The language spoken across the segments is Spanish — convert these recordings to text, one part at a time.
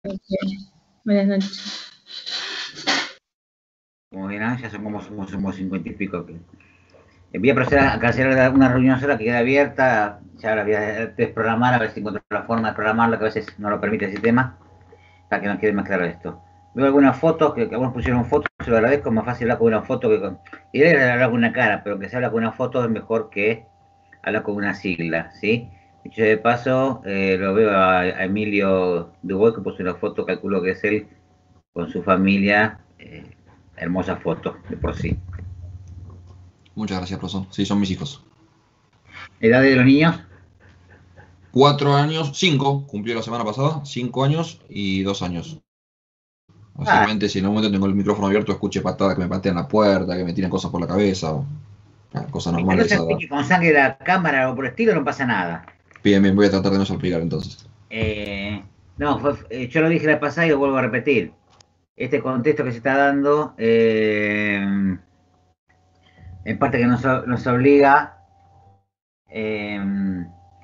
Ok. Buenas noches. Como verán, ya somos 50 y pico. Voy a proceder a cancelar una reunión sola que queda abierta. Ya la voy a desprogramar, a ver si encuentro la forma de programarla, que a veces no lo permite el sistema, para que nos quede más claro esto. Veo algunas fotos, que algunos pusieron fotos, se lo agradezco, es más fácil hablar con una foto que con... Y debe hablar con una cara, pero que se habla con una foto es mejor que hablar con una sigla, ¿sí? Dicho de paso, lo veo a Emilio Dubois, que puso una foto, calculo que es él, con su familia. Hermosa foto, de por sí. Muchas gracias, profesor. Sí, son mis hijos. ¿Edad de los niños? 4 años, 5, cumplió la semana pasada, 5 años y 2 años. Ah, Básicamente, si en algún momento tengo el micrófono abierto, escuche patadas que me patean la puerta, que me tiran cosas por la cabeza, o cosas mientras no normales de se esa edad. aplique con sangre la cámara o por el estilo, no pasa nada. Bien, bien, voy a tratar de no salpicar entonces. No, yo lo dije la pasada y lo vuelvo a repetir. Este contexto que se está dando, en parte que nos obliga eh,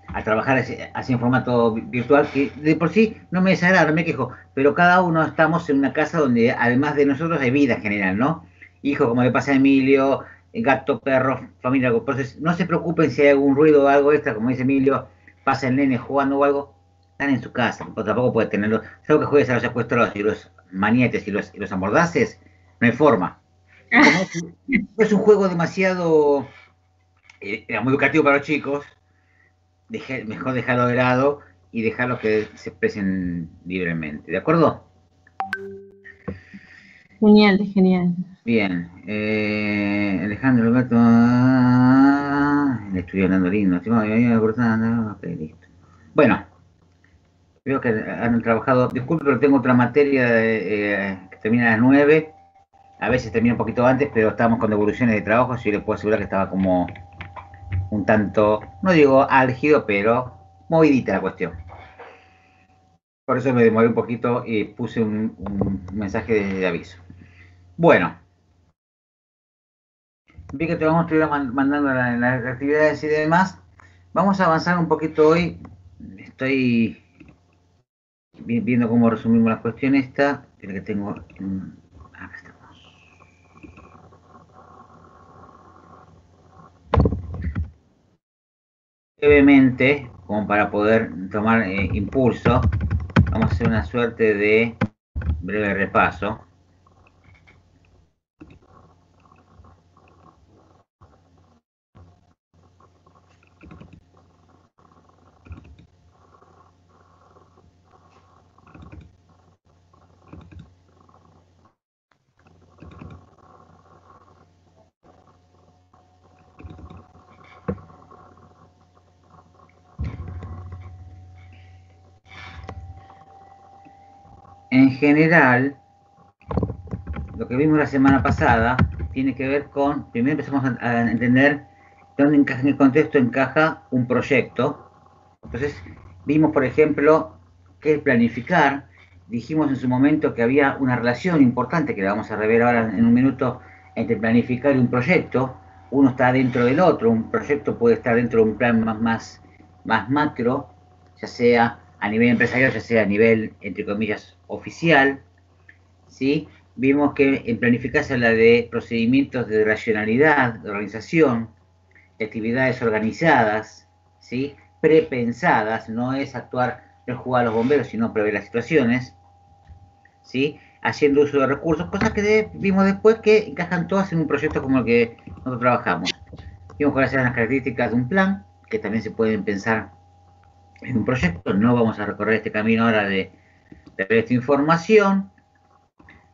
a trabajar así en formato virtual, que de por sí no me desagrada, no me quejo, pero cada uno estamos en una casa donde además de nosotros hay vida en general, ¿no? Hijo, como le pasa a Emilio, gato, perro, familia, entonces no se preocupen si hay algún ruido o algo extra, como dice Emilio, pasa el nene jugando o algo, están en su casa, pero tampoco puede tenerlo, salvo que juegues a los secuestros y los manietes y los amordaces, no hay forma. Y como es un juego demasiado muy educativo para los chicos, mejor dejarlo de lado y dejarlos que se expresen libremente. ¿De acuerdo? Genial, genial. Bien. Alejandro Alberto. Le estoy hablando lindo. Ok, listo. Bueno, creo que han trabajado. Disculpe, pero tengo otra materia que termina a las 9. A veces termina un poquito antes, pero estamos con devoluciones de trabajo. Así le puedo asegurar que estaba como un tanto, no digo álgido, pero movidita la cuestión. Por eso me demoré un poquito y puse un mensaje de aviso. Bueno, vi que te vamos a estar mandando las actividades y demás. Vamos a avanzar un poquito hoy. Estoy viendo cómo resumimos la cuestión esta. Que tengo. Acá estamos. Brevemente, como para poder tomar impulso, vamos a hacer una suerte de breve repaso. En general, lo que vimos la semana pasada tiene que ver con, primero empezamos a entender dónde encaja en el contexto encaja un proyecto. Entonces, vimos, por ejemplo, qué es planificar. Dijimos en su momento que había una relación importante, que la vamos a rever ahora en un minuto, entre planificar y un proyecto. Uno está dentro del otro, un proyecto puede estar dentro de un plan más macro, ya sea a nivel empresarial, ya sea a nivel, entre comillas, oficial, ¿sí? Vimos que en planificar se habla de procedimientos de racionalidad, de organización, de actividades organizadas, ¿sí? Prepensadas, no es actuar, no es jugar a los bomberos, sino prever las situaciones, ¿sí? Haciendo uso de recursos, cosas que vimos después que encajan todas en un proyecto como el que nosotros trabajamos. Vimos cuáles eran las características de un plan, que también se pueden pensar en un proyecto. No vamos a recorrer este camino ahora de ver esta información.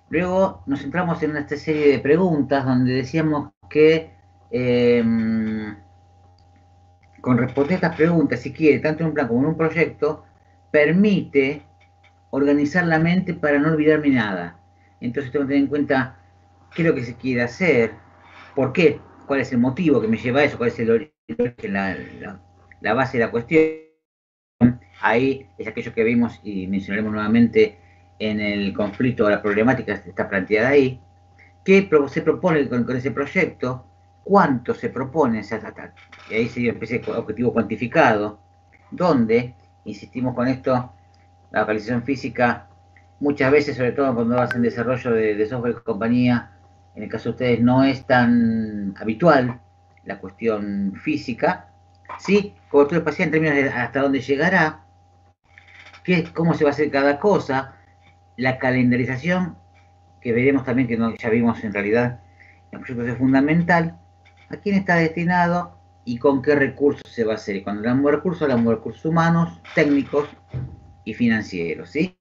Luego nos centramos en esta serie de preguntas donde decíamos que con responder a estas preguntas, si quiere, tanto en un plan como en un proyecto, permite organizar la mente para no olvidarme nada. Entonces tengo que tener en cuenta qué es lo que se quiere hacer, por qué, cuál es el motivo que me lleva a eso, cuál es la base de la cuestión. Ahí es aquello que vimos y mencionaremos nuevamente en el conflicto o la problemática está planteada ahí. ¿Qué se propone con ese proyecto? ¿Cuánto se propone? Y ahí sería una especie de objetivo cuantificado. ¿Dónde? Insistimos con esto, la localización física muchas veces, sobre todo cuando hacen desarrollo de software de compañía, en el caso de ustedes no es tan habitual la cuestión física, ¿sí? Cobertura espacial en términos de hasta dónde llegará, cómo se va a hacer cada cosa, la calendarización, que veremos también, que ya vimos en realidad, el proyecto es fundamental, a quién está destinado y con qué recursos se va a hacer. Y cuando hablamos de recursos humanos, técnicos y financieros, ¿sí?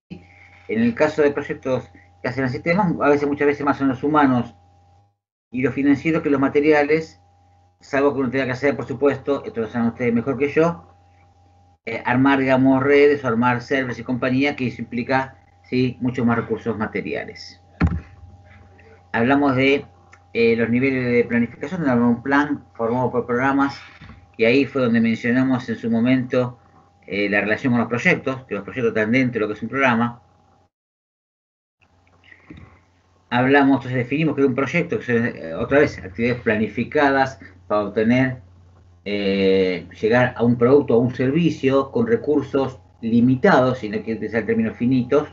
En el caso de proyectos que hacen los sistemas, muchas veces más son los humanos y los financieros que los materiales, salvo que uno tenga que hacer, por supuesto, esto lo saben ustedes mejor que yo, armar, digamos, redes o armar servers y compañía, que eso implica, ¿sí?, muchos más recursos materiales. Hablamos de los niveles de planificación, de un plan formado por programas, y ahí fue donde mencionamos en su momento la relación con los proyectos, que los proyectos están dentro de lo que es un programa. Hablamos, entonces definimos que era un proyecto, que son, otra vez, actividades planificadas para obtener, llegar a un producto o un servicio con recursos limitados, si no quiero utilizar términos finitos,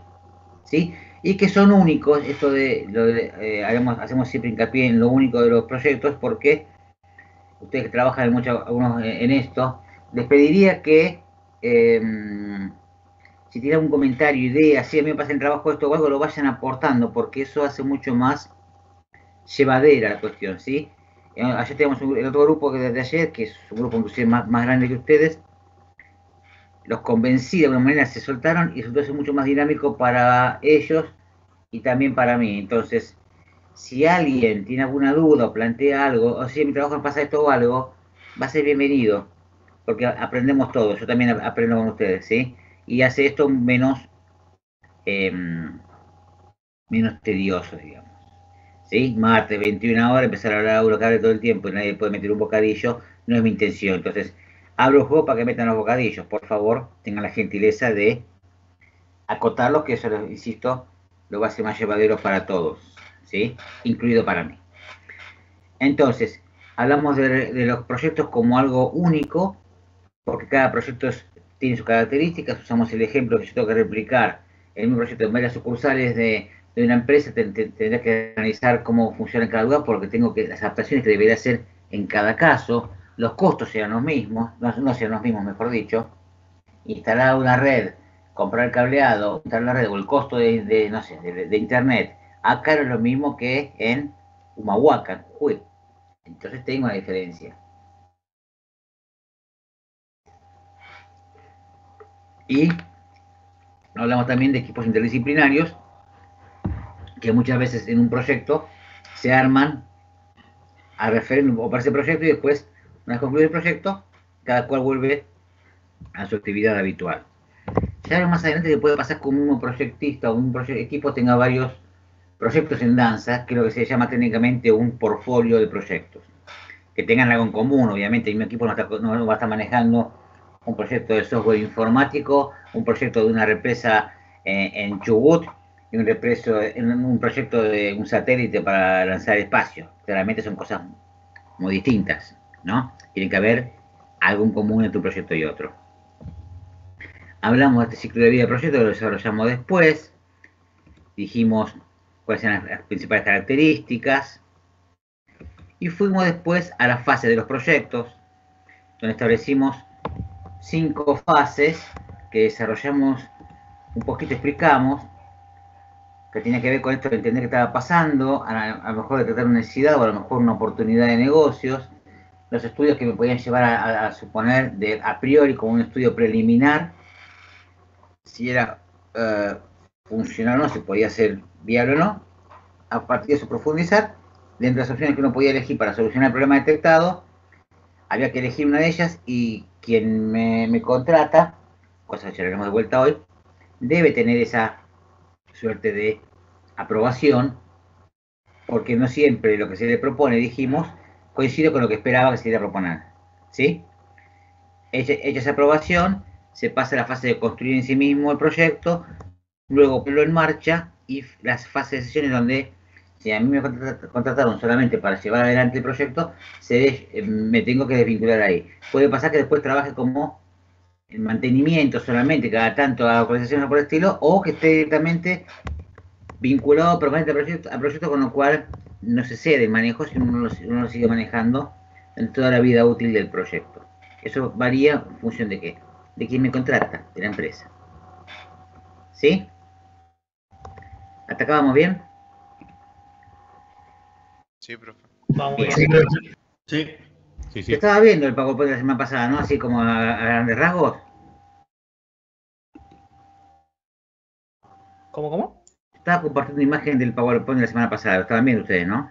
¿sí? Y que son únicos. Esto hacemos siempre hincapié en lo único de los proyectos, porque ustedes que trabajan algunos en esto, les pediría que si tienen un comentario, idea, si a mí me pasa el trabajo esto o algo, lo vayan aportando, porque eso hace mucho más llevadera la cuestión, ¿sí? Ayer tenemos el otro grupo que desde ayer, que es un grupo inclusive más grande que ustedes, los convencí de alguna manera, se soltaron y resultó ser mucho más dinámico para ellos y también para mí. Entonces, si alguien tiene alguna duda o plantea algo, o si en mi trabajo me pasa esto o algo, va a ser bienvenido, porque aprendemos todos, yo también aprendo con ustedes, ¿sí? Y hace esto menos tedioso, digamos. ¿Sí? Martes, 21 horas, empezar a hablar eurocable todo el tiempo y nadie puede meter un bocadillo, no es mi intención. Entonces, abro el juego para que metan los bocadillos. Por favor, tengan la gentileza de acotarlos, que eso, insisto, lo va a hacer más llevadero para todos, ¿sí? Incluido para mí. Entonces, hablamos de los proyectos como algo único, porque cada proyecto tiene sus características. Usamos el ejemplo que yo tengo que replicar en un proyecto en varias sucursales de una empresa, tendré que analizar cómo funciona en cada lugar, porque tengo las adaptaciones que debería hacer en cada caso, los costos serán los mismos, no serán los mismos, mejor dicho, instalar una red, comprar cableado, instalar la red, o el costo de internet, acá no es lo mismo que en Humahuaca, en Jujuy. Entonces tengo una diferencia. Y hablamos también de equipos interdisciplinarios, que muchas veces en un proyecto se arman a referir o para ese proyecto, y después, una vez concluido el proyecto, cada cual vuelve a su actividad habitual. Ya más adelante se puede pasar con un mismo proyectista o un equipo tenga varios proyectos en danza, que es lo que se llama técnicamente un portfolio de proyectos, que tengan algo en común. Obviamente mi equipo no va a estar manejando un proyecto de software informático, un proyecto de una represa en Chubut y un proyecto de un satélite para lanzar espacio. Claramente son cosas muy distintas, ¿no? Tiene que haber algo en común entre un proyecto y otro. Hablamos de este ciclo de vida del proyecto, lo desarrollamos después. Dijimos cuáles eran las principales características. Y fuimos después a la fase de los proyectos, donde establecimos 5 fases que desarrollamos un poquito, explicamos, que tiene que ver con esto de entender qué estaba pasando, a lo mejor de tratar una necesidad o a lo mejor una oportunidad de negocios, los estudios que me podían llevar a suponer a priori como un estudio preliminar, si era funcional o no, si podía ser viable o no, a partir de eso profundizar, dentro de las opciones que uno podía elegir para solucionar el problema detectado, había que elegir una de ellas y quien me contrata, cosa que llegaremos de vuelta hoy, debe tener esa suerte de aprobación, porque no siempre lo que se le propone, dijimos, coincide con lo que esperaba que se le proponer, ¿sí? Hecha esa aprobación, se pasa a la fase de construir en sí mismo el proyecto, luego ponerlo en marcha y las fases de sesiones donde, si a mí me contrataron solamente para llevar adelante el proyecto, me tengo que desvincular ahí. Puede pasar que después trabaje como el mantenimiento solamente, cada tanto a actualizaciones por el estilo, o que esté directamente vinculado permanente al proyecto, con lo cual no se cede el manejo, sino uno lo sigue manejando en toda la vida útil del proyecto. Eso varía en función de qué, de quién me contrata, de la empresa. ¿Sí? ¿Hasta acá vamos bien? Sí, profe. Vamos Bien. bien. Sí. Sí, Yo sí. estaba viendo el PowerPoint de la semana pasada, ¿no? Así como a grandes rasgos. ¿Cómo? Estaba compartiendo imagen del PowerPoint de la semana pasada. Lo estaban viendo ustedes, ¿no?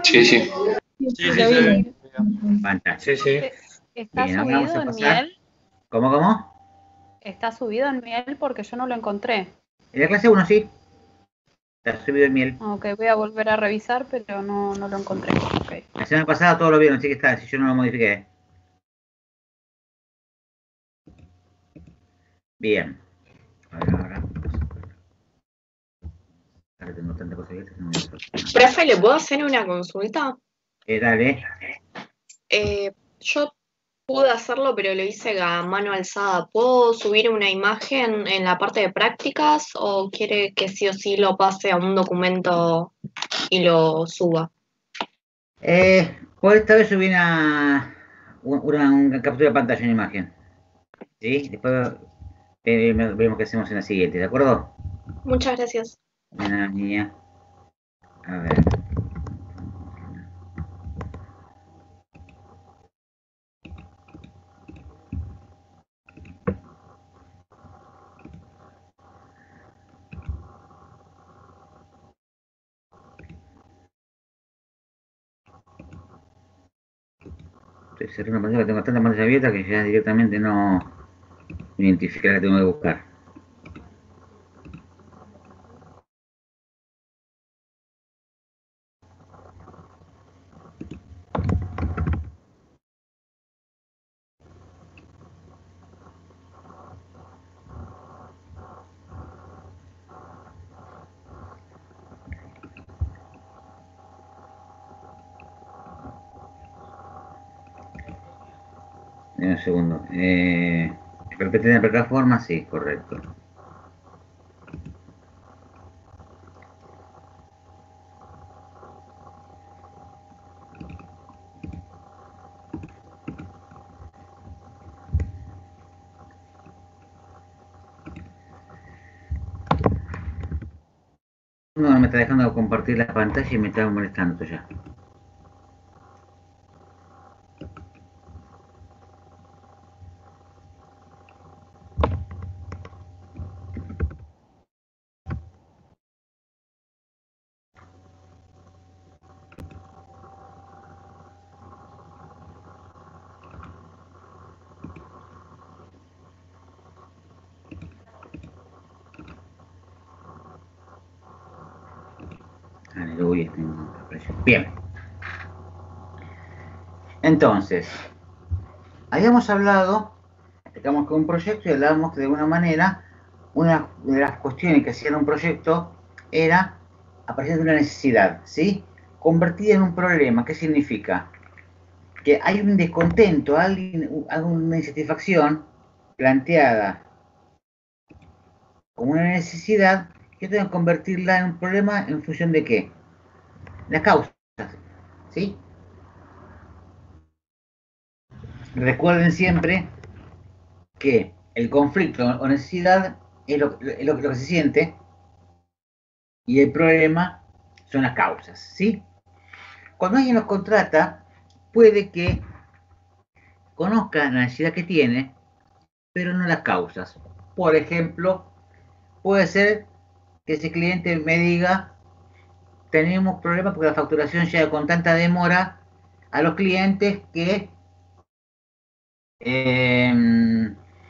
Sí, sí. Sí, Lo sí, vi. Fantástico. Sí, sí. ¿Está Bien, ahora vamos subido a en pasar. Miel? ¿Cómo? ¿Está subido en Miel? Porque yo no lo encontré. En la clase 1 sí. Está subido el miel. Ok, voy a volver a revisar, pero no lo encontré. Okay. La semana pasada todos lo vieron, así que está. Si yo no lo modifiqué. Bien. A ver, ahora. Ahora tengo tanta cosa abierta que no me deja. Profe, ¿le puedo hacer una consulta? Dale. Yo pude hacerlo, pero lo hice a mano alzada. ¿Puedo subir una imagen en la parte de prácticas o quiere que sí o sí lo pase a un documento y lo suba? Por esta vez subí una captura de pantalla en imagen. ¿Sí? Después vemos qué hacemos en la siguiente, ¿de acuerdo? Muchas gracias. De nada, niña. A ver. Estoy cerrando una pantalla, tengo tantas pantallas abiertas que ya directamente no identifica la que tengo que buscar. Un segundo. ¿Repetir la plataforma? Sí, correcto. No me está dejando compartir la pantalla y me está molestando ya. Aleluya. Bien. Entonces, habíamos hablado, estamos con un proyecto y hablábamos que de alguna manera una de las cuestiones que hacían un proyecto era aparecer de una necesidad, ¿sí? Convertida en un problema. ¿Qué significa? Que hay un descontento, una insatisfacción planteada como una necesidad, yo tengo que convertirla en un problema en función de qué? Las causas, ¿sí? Recuerden siempre que el conflicto o necesidad es lo que se siente y el problema son las causas, ¿sí? Cuando alguien nos contrata, puede que conozca la necesidad que tiene, pero no las causas. Por ejemplo, puede ser que ese cliente me diga, tenemos problemas porque la facturación llega con tanta demora a los clientes que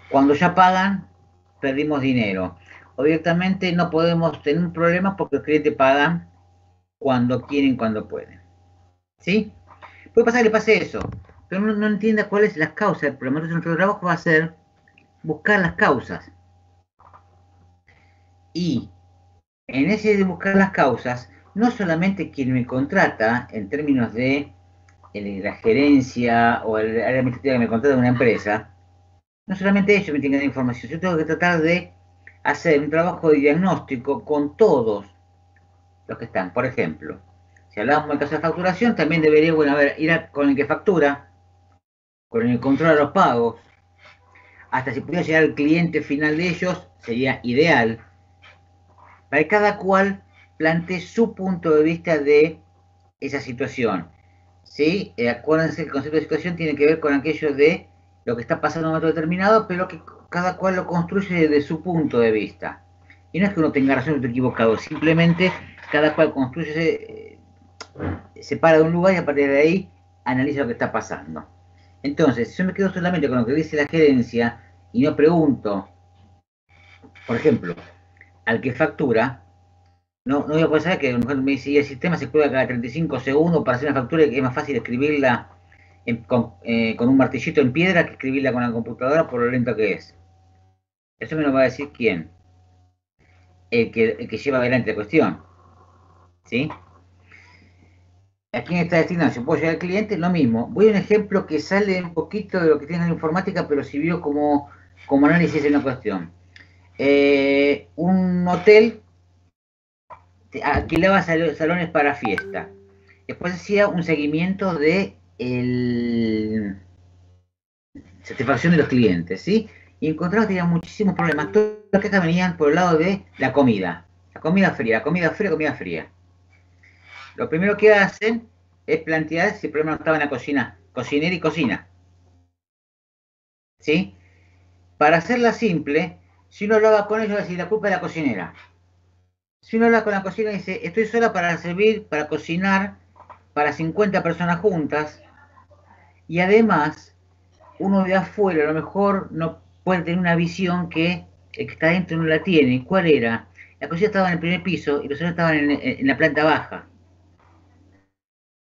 cuando ya pagan perdimos dinero. O directamente no podemos tener un problema porque los clientes pagan cuando quieren, cuando pueden. ¿Sí? Puede pasar que le pase eso, pero no entienda cuál es la causa del problema. Entonces nuestro trabajo va a ser buscar las causas. Y en ese de buscar las causas, no solamente quien me contrata en términos de la gerencia o el área administrativa que me contrata de una empresa, No solamente ellos me tienen que dar información, yo tengo que tratar de hacer un trabajo de diagnóstico con todos los que están. Por ejemplo, si hablamos del caso de facturación, también debería, bueno, a ver, con el que factura, con el que controla los pagos, hasta si pudiera llegar al cliente final de ellos, sería ideal, para que cada cual plantee su punto de vista de esa situación. ¿Sí? Acuérdense que el concepto de situación tiene que ver con aquello de lo que está pasando en un momento determinado, pero que cada cual lo construye desde su punto de vista. Y no es que uno tenga razón o esté equivocado, simplemente cada cual construye, se para de un lugar y a partir de ahí analiza lo que está pasando. Entonces, si yo me quedo solamente con lo que dice la gerencia y no pregunto, por ejemplo, al que factura, no voy a poder saber que a lo mejor me dice, el sistema se prueba cada 35 segundos para hacer una factura y que es más fácil escribirla con un martillito en piedra que escribirla con la computadora por lo lento que es. Eso me lo va a decir quién. El que lleva adelante la cuestión. ¿Sí? ¿A quién está destinado? Si puedo llegar al cliente, lo mismo. Voy a un ejemplo que sale un poquito de lo que tiene en la informática, pero sirvió como análisis en la cuestión. Un hotel alquilaba salones para fiesta. Después hacía un seguimiento de satisfacción de los clientes, ¿sí? Y encontraba que tenía muchísimos problemas. Todas las quejas venían por el lado de la comida. La comida fría, comida fría, comida fría. Lo primero que hacen es plantear si el problema no estaba en la cocina, cocinera y cocina. ¿Sí? Para hacerla simple, si uno hablaba con ellos, decía la culpa es de la cocinera. Si uno habla con la cocina y dice, estoy sola para servir, para cocinar, para 50 personas juntas, y además, uno de afuera a lo mejor no puede tener una visión que el que está dentro no la tiene. ¿Cuál era? La cocina estaba en el primer piso y los otros estaban en la planta baja.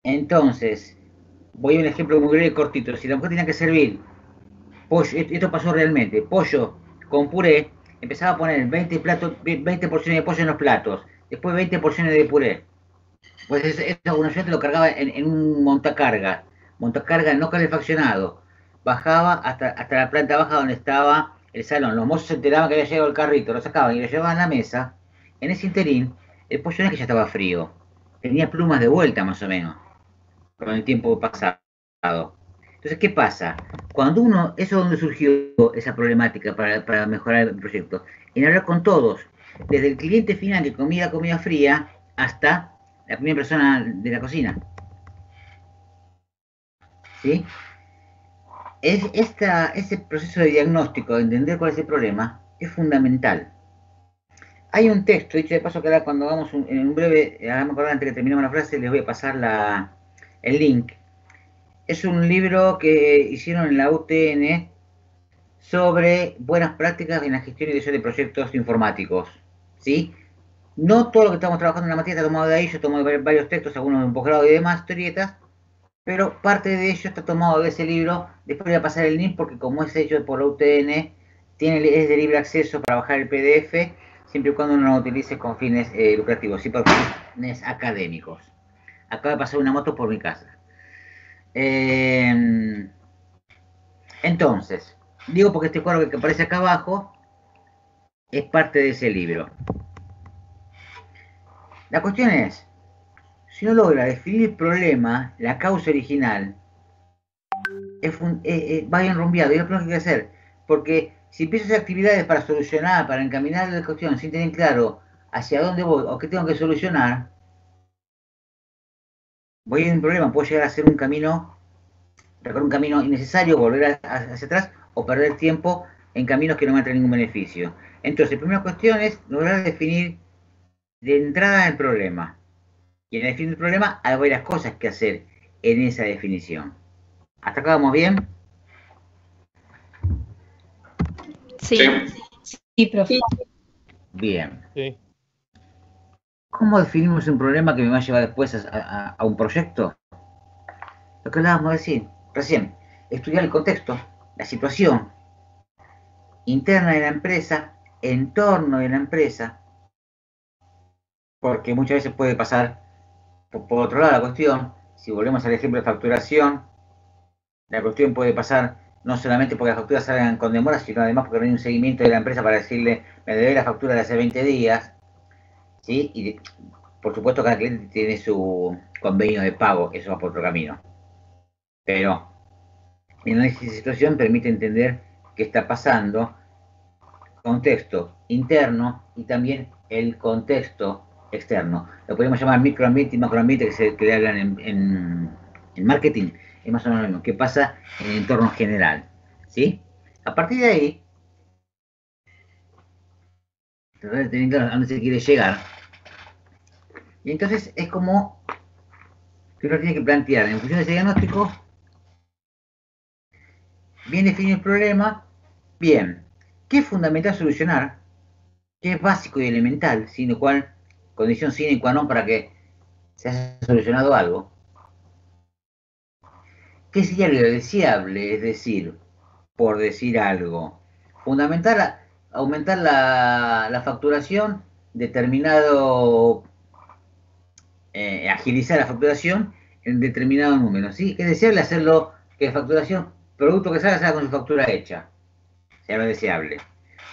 Entonces, voy a un ejemplo muy breve y cortito. Si la mujer tenía que servir pollo, esto pasó realmente, pollo con puré, empezaba a poner 20 porciones de pollo en los platos, después 20 porciones de puré. Pues eso un ayudante lo cargaba en un montacarga no calefaccionado. Bajaba hasta la planta baja donde estaba el salón. Los mozos se enteraban que había llegado el carrito, lo sacaban y lo llevaban a la mesa. En ese interín, el pollo no es que ya estaba frío, tenía plumas de vuelta más o menos, con el tiempo pasado. Entonces, ¿qué pasa? Cuando eso es donde surgió esa problemática para mejorar el proyecto, en hablar con todos, desde el cliente final que comía comida fría hasta la primera persona de la cocina. ¿Sí? Ese proceso de diagnóstico, de entender cuál es el problema, es fundamental. Hay un texto, dicho de paso que ahora cuando hagamos en un breve, hagamos acordar antes que terminemos la frase, les voy a pasar el link. Es un libro que hicieron en la UTN sobre buenas prácticas en la gestión y dirección de proyectos informáticos. ¿Sí? No todo lo que estamos trabajando en la materia está tomado de ahí, yo tomo varios textos, algunos de un posgrado y demás, historietas, pero parte de ello está tomado de ese libro. Después voy a pasar el link porque como es hecho por la UTN, es de libre acceso para bajar el PDF, siempre y cuando uno lo utilice con fines lucrativos, y por fines académicos. Acaba de pasar una moto por mi casa. Entonces, digo porque este cuadro que aparece acá abajo es parte de ese libro. La cuestión es, si uno logra definir el problema, la causa original, va bien rumbeado, y es lo primero que hay que hacer, porque si empiezo a hacer actividades para solucionar, para encaminar la cuestión sin tener claro hacia dónde voy o qué tengo que solucionar, voy a ir un problema, puedo llegar a hacer recorrer un camino innecesario, volver hacia atrás o perder tiempo en caminos que no me traen ningún beneficio. Entonces, la primera cuestión es lograr definir de entrada el problema. Y en definir el problema hay varias cosas que hacer en esa definición. ¿Hasta acá vamos bien? Sí. Sí, profe. Bien. Sí. ¿Cómo definimos un problema que me va a llevar después a un proyecto? Lo que hablábamos recién, estudiar el contexto, la situación interna de la empresa, entorno de la empresa, porque muchas veces puede pasar por otro lado la cuestión. Si volvemos al ejemplo de facturación, la cuestión puede pasar no solamente porque las facturas salgan con demora, sino además porque no hay un seguimiento de la empresa para decirle, me debe la factura de hace 20 días, ¿sí? Y por supuesto cada cliente tiene su convenio de pago, eso va por otro camino. Pero el análisis de situación permite entender qué está pasando, contexto interno y también el contexto externo. Lo podemos llamar microambiente y macroambiente que le hablan en marketing. Es más o menos lo mismo. ¿Qué pasa en el entorno general? ¿Sí? A partir de ahí, tratar de tener claro a dónde se quiere llegar. Y entonces es como que uno tiene que plantear en función de ese diagnóstico, bien definido el problema, bien, ¿qué es fundamental solucionar? ¿Qué es básico y elemental, sin lo cual, condición sine qua non para que se haya solucionado algo? ¿Qué sería lo deseable? Es decir, por decir algo, fundamental, aumentar la facturación, determinado, agilizar la facturación en determinado número, ¿sí? Es deseable hacerlo, que la facturación, producto que salga con su factura hecha, sea lo deseable.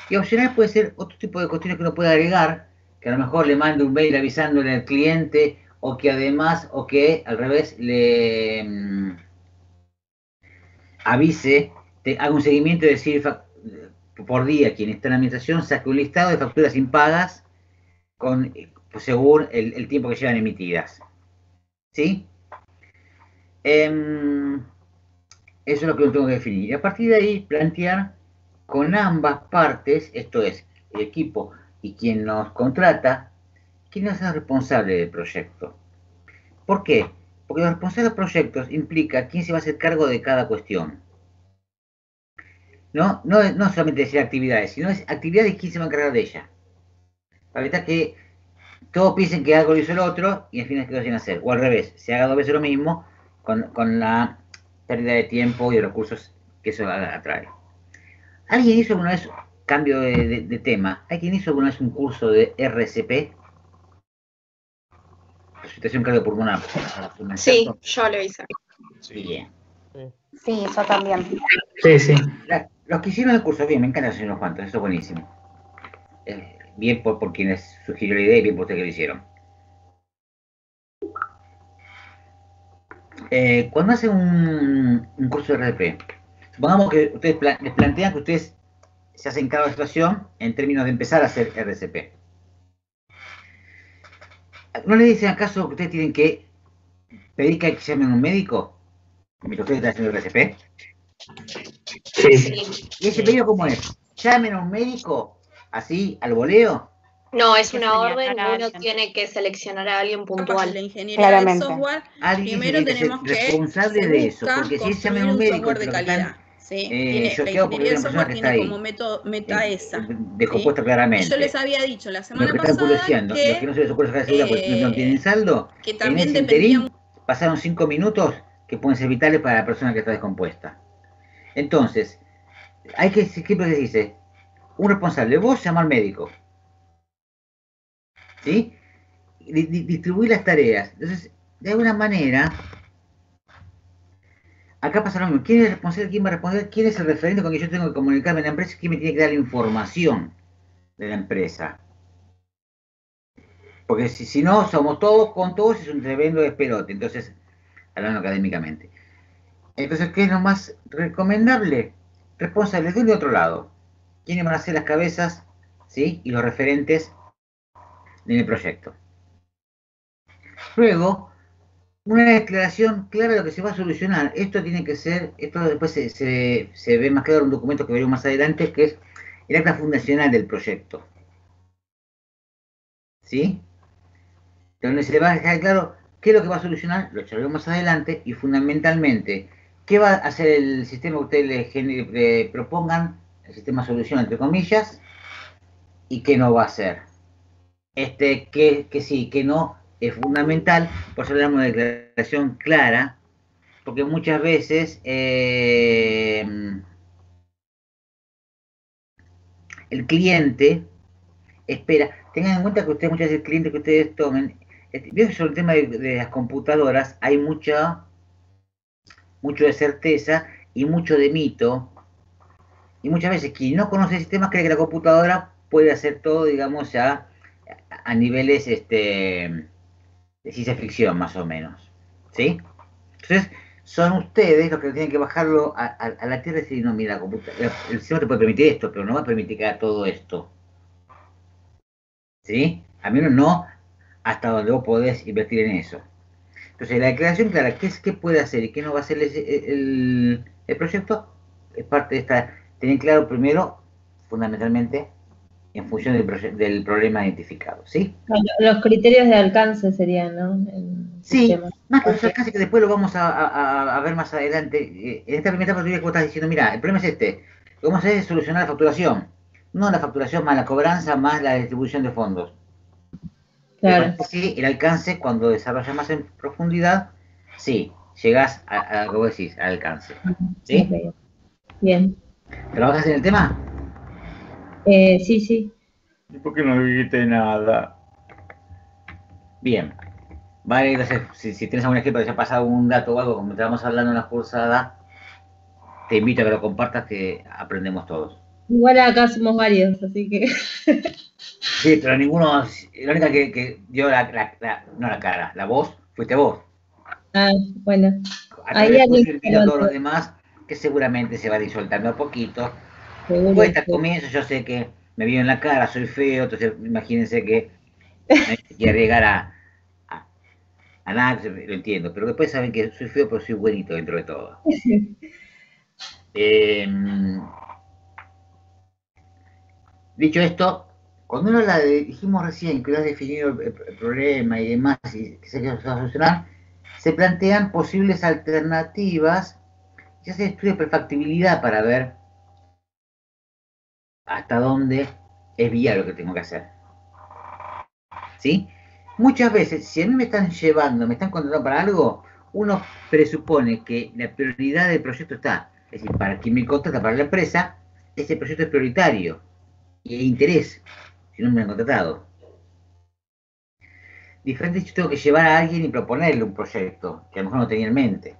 Y opcional puede ser otro tipo de cuestiones que uno puede agregar, que a lo mejor le mande un mail avisándole al cliente, o que además, o que al revés le avise, haga un seguimiento y decir por día quien está en la administración saque un listado de facturas impagas con, según el tiempo que llevan emitidas. ¿Sí? Eso es lo que yo tengo que definir. Y a partir de ahí plantear con ambas partes, esto es, el equipo y quien nos contrata, quién es el responsable del proyecto. ¿Por qué? Porque los responsables de proyectos implica quién se va a hacer cargo de cada cuestión. No solamente decir actividades, sino es actividades y quién se va a encargar de ella. Para evitar que todos piensen que algo lo hizo el otro y al final quedó sin hacer. O al revés, se haga 2 veces lo mismo con la pérdida de tiempo y de recursos que eso atrae. ¿Alguien hizo alguna vez, cambio de tema, alguien hizo alguna vez un curso de RCP? Resucitación cardiopulmonar. Sí, yo lo hice. Sí, bien. Sí, yo también. Sí. Los que hicieron el curso, bien, me encanta hacer unos cuantos, eso es buenísimo. Bien por quienes sugirió la idea y bien por ustedes que lo hicieron. Cuando hacen un curso de RCP, supongamos que ustedes les plantean que ustedes se hacen cargo de la situación en términos de empezar a hacer RCP. ¿No le dicen acaso que ustedes tienen que pedir que llamen a un médico mientras ustedes están haciendo RCP? Sí. ¿Y ese pedido cómo es? ¿Llamen a un médico así, al voleo? No, es una orden y uno tiene que seleccionar a alguien puntual. La ingeniería del software, Alguien primero tiene que ser tenemos que responsable de eso, porque si llaman a un médico software de calidad. ¿Sí? La ingeniería del software tiene como meta esa. Dejó puesto claramente. Y yo les había dicho la semana pasada que los que no se les ocurre sacar seguridad porque no tienen saldo, que también en ese interín pasaron 5 minutos que pueden ser vitales para la persona que está descompuesta. Entonces, hay que, siempre se dice, un responsable, vos llama al médico, ¿sí? Distribuir las tareas. Entonces, de alguna manera, acá pasa lo mismo. ¿Quién es el responsable? ¿Quién va a responder? ¿Quién es el referente con que yo tengo que comunicarme en la empresa? ¿Quién me tiene que dar la información de la empresa? Porque si no, somos todos con todos, es un tremendo despelote. Entonces, hablando académicamente. Entonces, ¿qué es lo más recomendable? Responsables de un y otro lado. ¿Quiénes van a ser las cabezas, ¿sí? Y los referentes en el proyecto? Luego, una declaración clara de lo que se va a solucionar. Esto tiene que ser, esto después se ve más claro en un documento que veremos más adelante, que es el acta fundacional del proyecto. ¿Sí? Donde se va a dejar claro qué es lo que va a solucionar, lo charlaremos más adelante, y fundamentalmente, qué va a hacer el sistema que ustedes le propongan, el sistema solución entre comillas, y qué no va a hacer. Que sí, que no, es fundamental, por eso le damos una declaración clara, porque muchas veces el cliente espera. Tengan en cuenta que ustedes, muchas veces el cliente que ustedes tomen, veo sobre el tema de las computadoras, hay mucho de certeza y mucho de mito, y muchas veces quien no conoce el sistema cree que la computadora puede hacer todo, digamos, ya a niveles de ciencia ficción, más o menos, ¿sí? Entonces, son ustedes los que tienen que bajarlo a la Tierra y decir, no, mira, el sistema te puede permitir esto, pero no va a permitir que haga todo esto, ¿sí? Al menos no hasta donde vos podés invertir en eso. Entonces, la declaración clara, ¿qué puede hacer y qué no va a hacer el proyecto? Es parte de esta, tener claro primero, fundamentalmente, en función del problema identificado, ¿sí? Los criterios de alcance serían, ¿no? Sí, más que los alcances, que después lo vamos a ver más adelante. En esta primera etapa tú estás diciendo, mira, el problema es este, lo que vamos a hacer es solucionar la facturación, no la facturación más la cobranza más la distribución de fondos. Claro. Sí, el alcance, cuando desarrollas más en profundidad, sí, llegás a lo que vos decís, al alcance. ¿Sí? Okay. Bien. ¿Trabajas en el tema? Sí, sí. ¿Y por qué no dijiste nada? Bien. Vale, entonces, si tienes algún ejemplo que te haya pasado un dato o algo, como estábamos hablando en la cursada, te invito a que lo compartas, que aprendemos todos. Igual acá somos varios, así que... Sí, pero ninguno, la única que dio no la cara, la voz, fuiste vos. Ah, bueno. Ahí a todos los demás, que seguramente se va a ir soltando a poquito. Cuesta al comienzo, yo sé que me vio en la cara, soy feo, entonces imagínense que no hay que arriesgar a nada, lo entiendo, pero después saben que soy feo, pero soy buenito dentro de todo. Dicho esto, cuando uno dijimos recién que lo has definido el problema y demás, y que se va a solucionar, se plantean posibles alternativas, ya se estudia perfectibilidad para ver hasta dónde es viable lo que tengo que hacer. ¿Sí? Muchas veces, si a mí me están contratando para algo, uno presupone que la prioridad del proyecto está. Es decir, para quien me contrata para la empresa, ese proyecto es prioritario y hay interés, si no me han contratado. Diferente, yo tengo que llevar a alguien y proponerle un proyecto que a lo mejor no tenía en mente.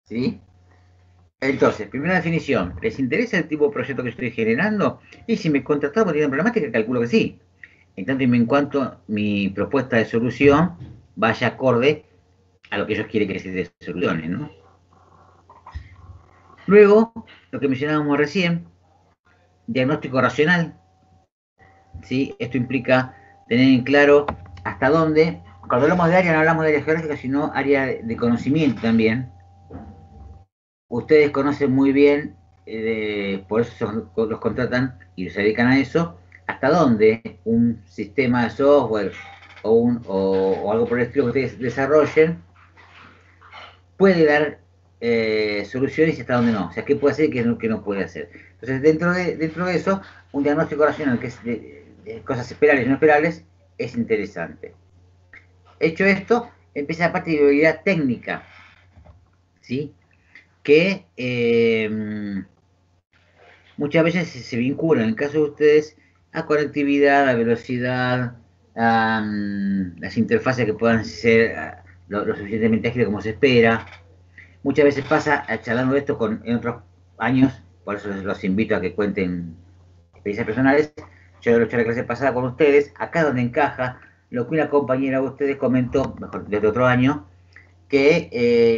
¿Sí? Entonces, primera definición, ¿les interesa el tipo de proyecto que estoy generando? Y si me contratamos tienen problemática, calculo que sí. En tanto y en cuanto mi propuesta de solución vaya acorde a lo que ellos quieren que se solucione, ¿no? Luego, lo que mencionábamos recién, diagnóstico racional, ¿sí? Esto implica tener en claro hasta dónde, cuando hablamos de área no hablamos de área geográfica, sino área de conocimiento también. Ustedes conocen muy bien, por eso los contratan y se dedican a eso, hasta dónde un sistema de software o algo por el estilo que ustedes desarrollen puede dar soluciones y hasta dónde no. O sea, qué puede hacer y qué no puede hacer. Entonces, dentro de eso, un diagnóstico racional que es de cosas esperables y no esperables es interesante. Hecho esto, empieza la parte de viabilidad técnica, ¿sí? Que muchas veces se vincula, en el caso de ustedes, a conectividad, a velocidad, a las interfaces que puedan ser lo suficientemente ágiles como se espera. Muchas veces pasa, charlando de esto en otros años, por eso los invito a que cuenten experiencias personales. Yo lo eché la clase pasada con ustedes, acá donde encaja lo que una compañera de ustedes comentó, mejor, desde otro año, que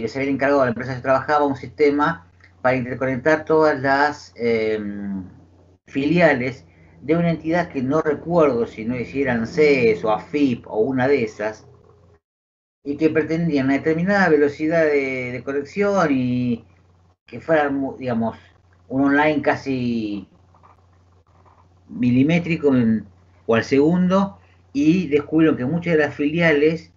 les habían encargado a la empresa que trabajaba un sistema para interconectar todas las filiales de una entidad que no recuerdo si eran CES o AFIP o una de esas, y que pretendían una determinada velocidad de conexión y que fuera, digamos, un online casi milimétrico o al segundo, y descubrieron que muchas de las filiales,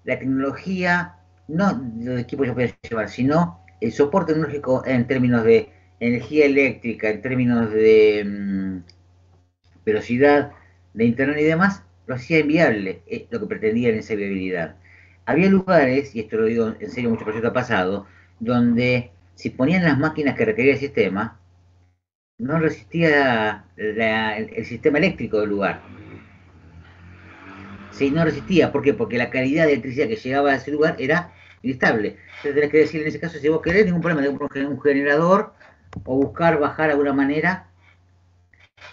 la tecnología, no los equipos que pueden llevar, sino el soporte tecnológico en términos de energía eléctrica, en términos de velocidad de internet y demás, lo hacía inviable, lo que pretendían esa viabilidad. Había lugares, y esto lo digo en serio, mucho proyecto ha pasado, donde si ponían las máquinas que requería el sistema, no resistía el sistema eléctrico del lugar. Sí, no resistía. ¿Por qué? Porque la calidad de electricidad que llegaba a ese lugar era inestable. Entonces tenés que decir en ese caso, si vos querés, ningún problema, de un generador o buscar bajar de alguna manera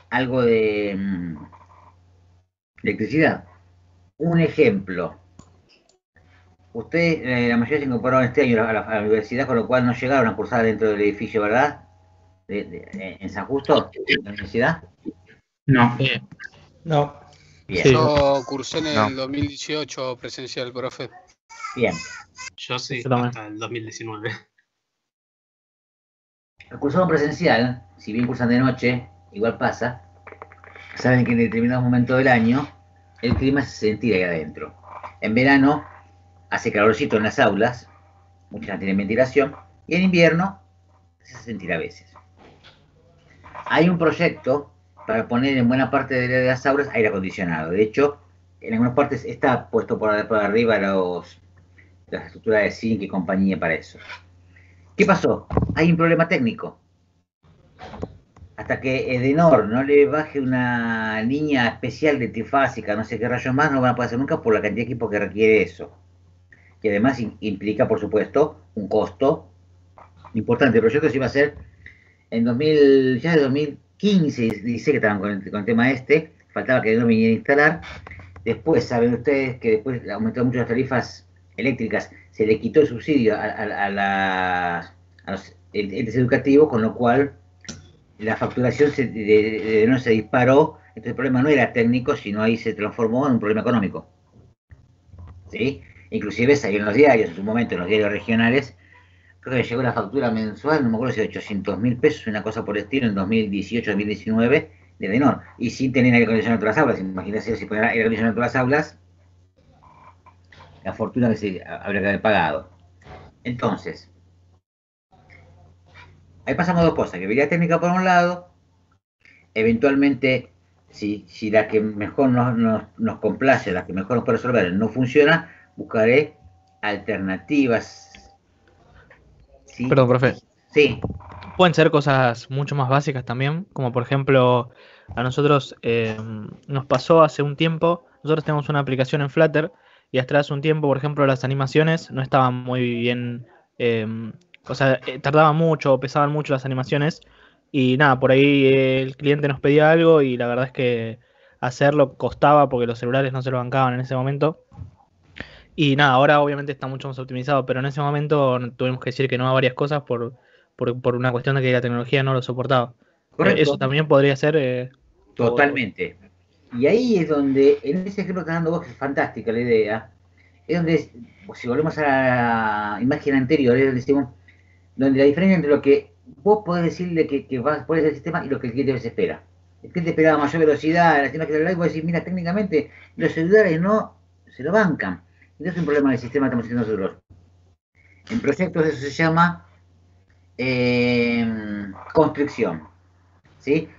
algo de electricidad. Un ejemplo. Ustedes, la mayoría se incorporaron este año a la universidad, con lo cual no llegaron a cursar dentro del edificio, ¿verdad? En San Justo, en la universidad. No. No. Bien. Sí. Yo cursé en el 2018 presencial, profe. Bien. Yo sí, hasta el 2019. El cursado presencial, si bien cursan de noche, igual pasa. Saben que en determinados momentos del año el clima se sentirá ahí adentro. En verano hace calorcito en las aulas, muchas no tienen ventilación, y en invierno se sentirá a veces. Hay un proyecto para poner en buena parte de las aulas aire acondicionado. De hecho, en algunas partes está puesto por arriba las estructuras de zinc y compañía para eso. ¿Qué pasó? Hay un problema técnico. Hasta que Edenor no le baje una línea especial de trifásica, no sé qué rayos más, no lo van a poder hacer nunca por la cantidad de equipo que requiere eso. Y además implica, por supuesto, un costo importante. El proyecto se iba a hacer en 2015, dice que estaban con el tema este, faltaba que Edenor viniera a instalar. Después, saben ustedes que después aumentaron mucho las tarifas eléctricas, se le quitó el subsidio a los entes educativos, con lo cual la facturación de no se disparó. Entonces el problema no era técnico, sino ahí se transformó en un problema económico. ¿Sí? Inclusive salió en los diarios, en su momento, en los diarios regionales, creo que llegó la factura mensual, no me acuerdo si de 800.000 pesos, una cosa por el estilo, en 2018-2019, de Edenor, y sin tener aire acondicionado en todas las aulas. Imagínense si poner aire acondicionado en todas las aulas, la fortuna que se habría que haber pagado. Entonces, ahí pasamos dos cosas, que habilidad técnica por un lado, eventualmente, si la que mejor nos complace, la que mejor nos puede resolver no funciona, buscaré alternativas. ¿Sí? Perdón, profe. Sí. Pueden ser cosas mucho más básicas también, como por ejemplo, a nosotros nos pasó hace un tiempo, nosotros tenemos una aplicación en Flutter, y hasta hace un tiempo, por ejemplo, las animaciones no estaban muy bien, tardaban mucho, o pesaban mucho las animaciones, y nada, por ahí el cliente nos pedía algo, y la verdad es que hacerlo costaba, porque los celulares no se lo bancaban en ese momento. Y nada, ahora obviamente está mucho más optimizado, pero en ese momento tuvimos que decir que no a varias cosas por una cuestión de que la tecnología no lo soportaba. Correcto. Eso también podría ser... Totalmente. Y ahí es donde, en ese ejemplo que estás dando vos, que es fantástica la idea, es donde, si volvemos a la imagen anterior, es donde decimos, donde la diferencia entre lo que vos podés decirle que vas a poner el sistema y lo que el cliente se espera. El cliente esperaba mayor velocidad, las imágenes del live, vos decís, mira, técnicamente los celulares no se lo bancan. No es un problema del sistema que estamos haciendo nosotros. En proyectos eso se llama constricción. ¿Sí?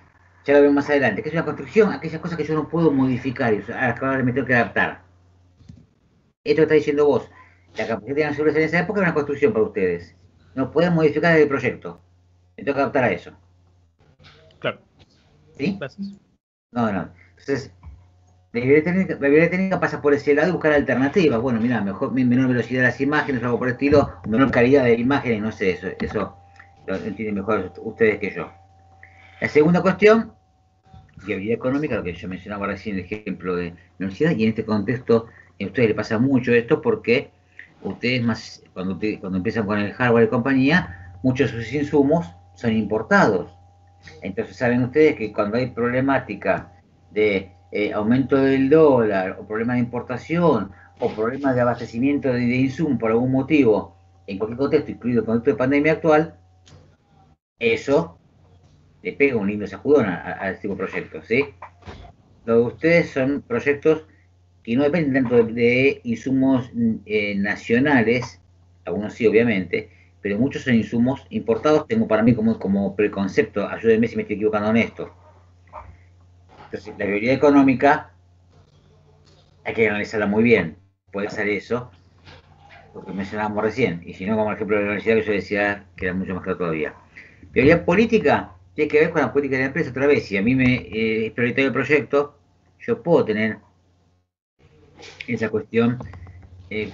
Ya lo vemos más adelante. ¿Qué es una constricción? Aquellas cosas que yo no puedo modificar y a las que me tengo que adaptar. Esto que está diciendo vos. La capacidad de las en esa época era una construcción para ustedes. No pueden modificar el proyecto. Me tengo que adaptar a eso. Claro. ¿Sí? Gracias. No. Entonces, la habilidad técnica pasa por ese lado y buscar alternativas. Bueno, mira, menor velocidad de las imágenes, algo por el estilo, menor calidad de imágenes, no sé, eso lo entienden mejor ustedes que yo. La segunda cuestión, y habilidad económica, lo que yo mencionaba recién, el ejemplo de universidad, y en este contexto a ustedes les pasa mucho esto porque ustedes más cuando empiezan con el hardware de compañía, muchos de sus insumos son importados. Entonces saben ustedes que cuando hay problemática de aumento del dólar, o problemas de importación, o problemas de abastecimiento de insumos por algún motivo, en cualquier contexto, incluido el contexto de pandemia actual, eso le pega un lindo sacudón a este tipo de proyectos, ¿sí? Lo de ustedes son proyectos que no dependen tanto de insumos nacionales, algunos sí, obviamente, pero muchos son insumos importados. Tengo para mí como preconcepto, ayúdenme si me estoy equivocando en esto. Entonces, la habilidad económica hay que analizarla muy bien. Puede ser eso, lo que mencionábamos recién, y si no, como el ejemplo de la universidad, que yo decía que era mucho más claro todavía. Prioridad política tiene que ver con la política de la empresa otra vez. Si a mí es prioritario el proyecto, yo puedo tener esa cuestión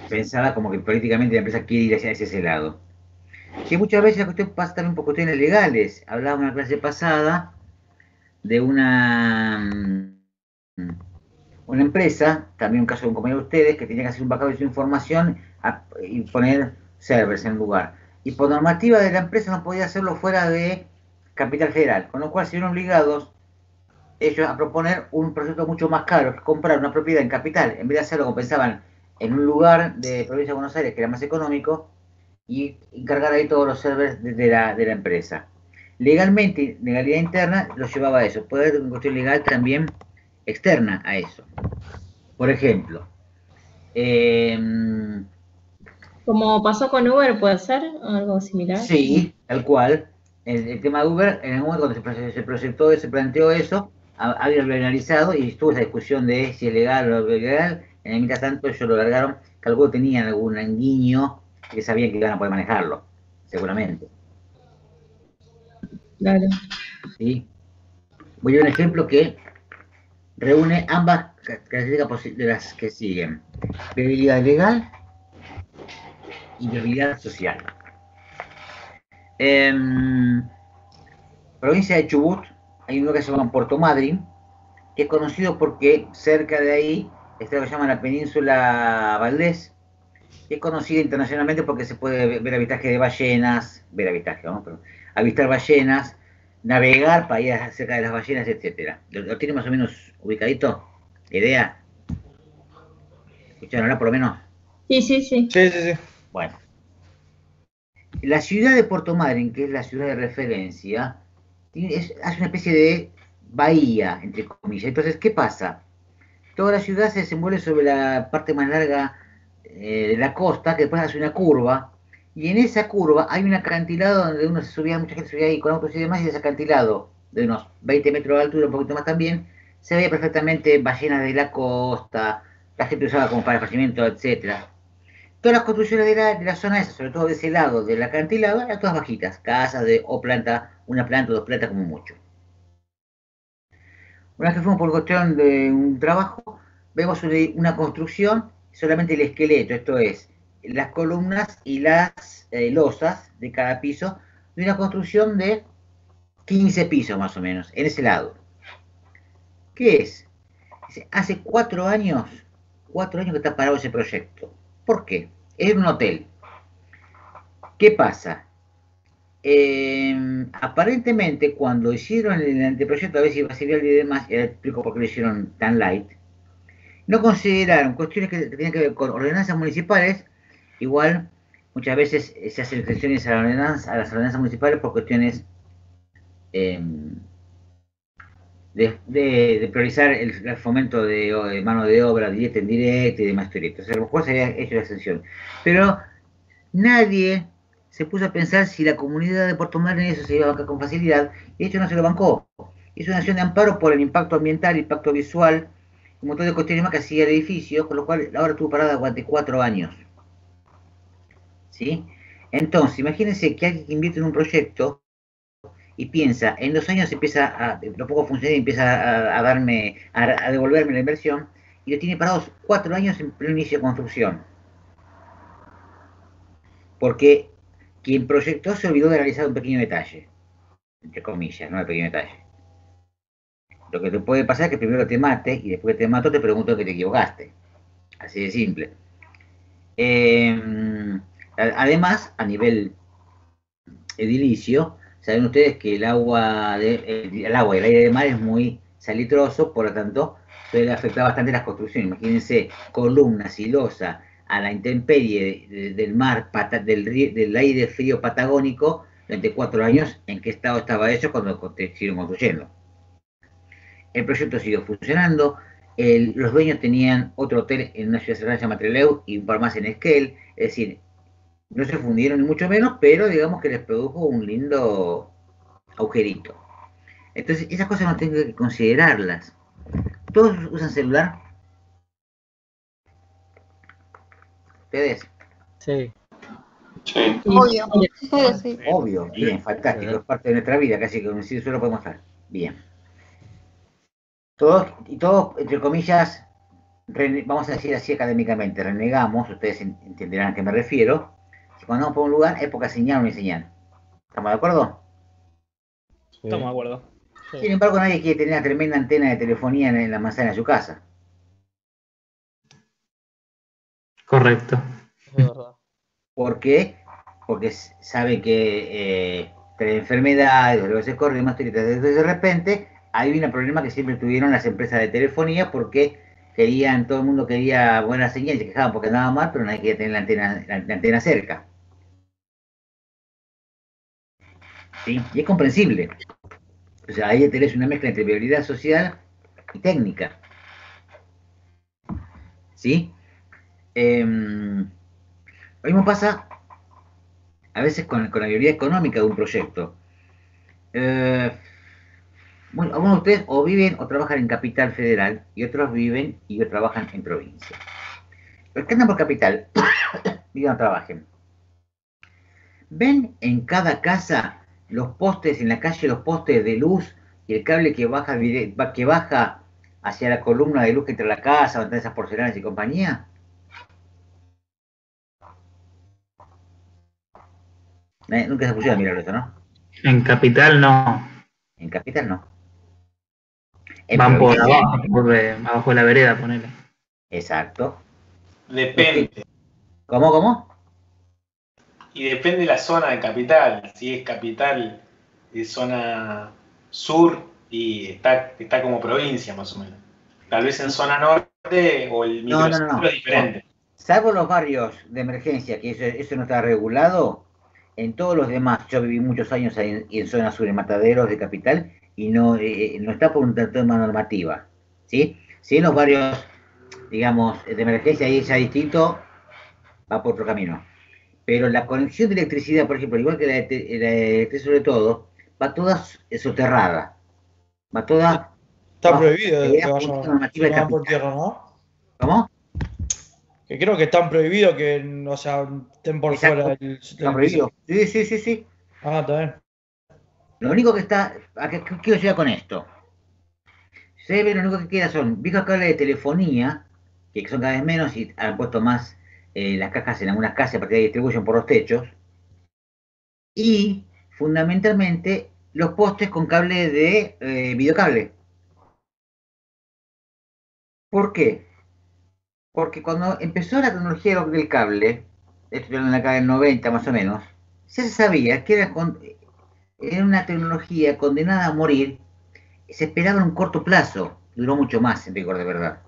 pensada como que políticamente la empresa quiere ir hacia ese lado. Que muchas veces la cuestión pasa también por cuestiones legales. Hablábamos en la clase pasada de una empresa, también un caso de un compañero de ustedes, que tenía que hacer un backup de su información y poner servers en el lugar. Y por normativa de la empresa no podía hacerlo fuera de Capital Federal, con lo cual se vieron obligados ellos a proponer un proyecto mucho más caro, que comprar una propiedad en Capital, en vez de hacerlo como pensaban en un lugar de provincia de Buenos Aires que era más económico, y encargar ahí todos los servers de la empresa. Legalmente, legalidad interna lo llevaba a eso. Puede haber una cuestión legal también externa a eso. Por ejemplo, como pasó con Uber, ¿puede ser algo similar? Sí, tal cual. El tema de Uber, en el momento cuando se proyectó, se planteó eso, había analizado y estuvo esa discusión de si es legal o no es legal. En el mientras tanto, ellos lo largaron, que algunos tenían algún guiño que sabían que iban a poder manejarlo, seguramente. Claro. ¿Sí? Voy a dar un ejemplo que reúne ambas características de las que siguen: viabilidad legal y viabilidad social. Provincia de Chubut hay un lugar que se llama Puerto Madryn, que es conocido porque cerca de ahí está lo que se llama la península Valdés, que es conocida internacionalmente porque se puede ver avistaje de ballenas, avistar ballenas, navegar para ir cerca de las ballenas, etc. ¿Lo tiene más o menos ubicadito? ¿La idea? ¿Escucharon, por lo menos? Sí. Bueno. La ciudad de Puerto Madryn, que es la ciudad de referencia, hace una especie de bahía, entre comillas. Entonces, ¿qué pasa? Toda la ciudad se desenvuelve sobre la parte más larga de la costa, que después hace una curva, y en esa curva hay un acantilado donde mucha gente subía ahí con autos y demás, y ese acantilado de unos 20 metros de altura, un poquito más también, se veía perfectamente ballenas de la costa, la gente usaba como para esparcimiento, etcétera. Todas las construcciones de la zona esa, sobre todo de ese lado del acantilado, eran todas bajitas, casas de una planta o dos plantas como mucho. Una vez que fuimos por cuestión de un trabajo, vemos una construcción, solamente el esqueleto, esto es, las columnas y las losas de cada piso, de una construcción de 15 pisos más o menos, en ese lado. ¿Qué es? Hace 4 años que está parado ese proyecto. ¿Por qué? Es un hotel. ¿Qué pasa? Aparentemente, cuando hicieron el anteproyecto, a ver si iba a ser viable y demás, y ahora explico por qué lo hicieron tan light, no consideraron cuestiones que tenían que ver con ordenanzas municipales. Igual, muchas veces se hacen excepciones a las ordenanzas municipales por cuestiones de priorizar el fomento de mano de obra directa, indirecta y demás historietas. A lo mejor se había hecho la excepción. Pero nadie se puso a pensar si la comunidad de Puerto Madryn eso se iba a bancar con facilidad, y de hecho no se lo bancó. Hizo una acción de amparo por el impacto ambiental, impacto visual, un montón de cuestiones más que hacía el edificio, con lo cual ahora estuvo parada durante 4 años. ¿Sí? Entonces, imagínense que alguien que invierte en un proyecto y piensa, en 2 años lo poco funciona y empieza a devolverme la inversión, y lo tiene parados 4 años en pleno inicio de construcción. Porque quien proyectó se olvidó de realizar un pequeño detalle, entre comillas, no el pequeño detalle. Lo que te puede pasar es que primero te mate y después que te mato te pregunto que te equivocaste. Así de simple. Además, a nivel edilicio, saben ustedes que el agua y el aire de mar es muy salitroso, por lo tanto suele afectar bastante las construcciones. Imagínense columnas y losa a la intemperie del mar, del aire frío patagónico durante 4 años. ¿En qué estado estaba eso cuando siguieron construyendo? El proyecto siguió funcionando. Los dueños tenían otro hotel en una ciudad cerrada llamada Trelew y un par más en Esquel. Es decir, no se fundieron ni mucho menos, pero digamos que les produjo un lindo agujerito. Entonces, esas cosas no tengo que considerarlas. ¿Todos usan celular? ¿Ustedes? Sí. Sí. Obvio. Sí. Obvio, bien, fantástico, es parte de nuestra vida, casi que con el solo podemos estar. Bien. Todos, entre comillas, vamos a decir así académicamente, renegamos, ustedes entenderán a qué me refiero. Si cuando vamos por un lugar es porque señal o no hay señal. ¿Estamos de acuerdo? Sí. Estamos de acuerdo. Sí. Sin embargo, nadie quiere tener una tremenda antena de telefonía en la manzana de su casa. Correcto. Es verdad. ¿Por qué? Porque sabe que trae enfermedades, luego se corre más. Entonces, de repente, hay un problema que siempre tuvieron las empresas de telefonía porque todo el mundo quería buena señal y se quejaban porque andaba mal, pero nadie quería tener la antena cerca. ¿Sí? Y es comprensible. O sea, ahí tenés una mezcla entre viabilidad social y técnica. ¿Sí? Lo mismo pasa a veces con la viabilidad económica de un proyecto. Bueno, algunos de ustedes o viven o trabajan en Capital Federal y otros viven y trabajan en provincia. Los que andan por Capital, vivan o trabajen. ¿Ven en cada casa los postes en la calle, los postes de luz y el cable que baja hacia la columna de luz que entra a la casa, donde están esas porcelanas y compañía? Nunca se pusieron a mirar eso, ¿no? En Capital no. En Capital no. Van por abajo, abajo de la vereda, ponele. Exacto. Depende. ¿Cómo? Y depende de la zona de Capital. Si es Capital, es zona sur y está como provincia más o menos. Tal vez en zona norte o el microcentro es diferente. Salvo los barrios de emergencia, que eso no está regulado, en todos los demás, yo viví muchos años ahí en zona sur, en Mataderos de Capital, y no está por un tema normativa, ¿sí? Si en los barrios, digamos, de emergencia ahí ya distinto, va por otro camino. Pero la conexión de electricidad, por ejemplo, igual que la electricidad sobre todo, va toda soterrada. Va toda... Está prohibido que vayan por tierra, ¿no? ¿Cómo? Que creo que están prohibidos que, o sea, estén por fuera del prohibido. Sí. Ah, está bien. Lo único que está... ¿A qué quiero llegar con esto? Se ve, lo único que queda son viejos cables de telefonía, que son cada vez menos y han puesto más las cajas en algunas casas, a partir de ahí distribuyen por los techos. Y, fundamentalmente, los postes con cable de videocable. ¿Por qué? Porque cuando empezó la tecnología del cable, esto en la década del 90 más o menos, ya se sabía que era una tecnología condenada a morir, se esperaba en un corto plazo, duró mucho más en rigor de verdad.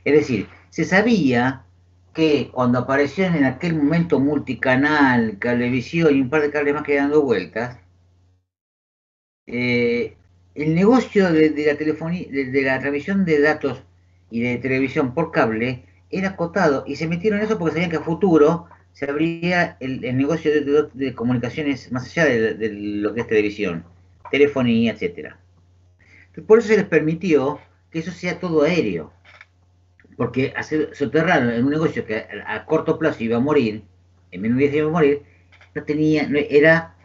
Es decir, se sabía que cuando apareció en aquel momento multicanal, cablevisión y un par de cables más que dando vueltas, el negocio de la telefonía, de la transmisión de datos y de televisión por cable era acotado y se metieron en eso porque sabían que a futuro se abría el negocio de comunicaciones más allá de lo que es televisión, telefonía, etc. Por eso se les permitió que eso sea todo aéreo, porque soterrarlo en un negocio que a corto plazo iba a morir, en menos de 10 iba a morir, era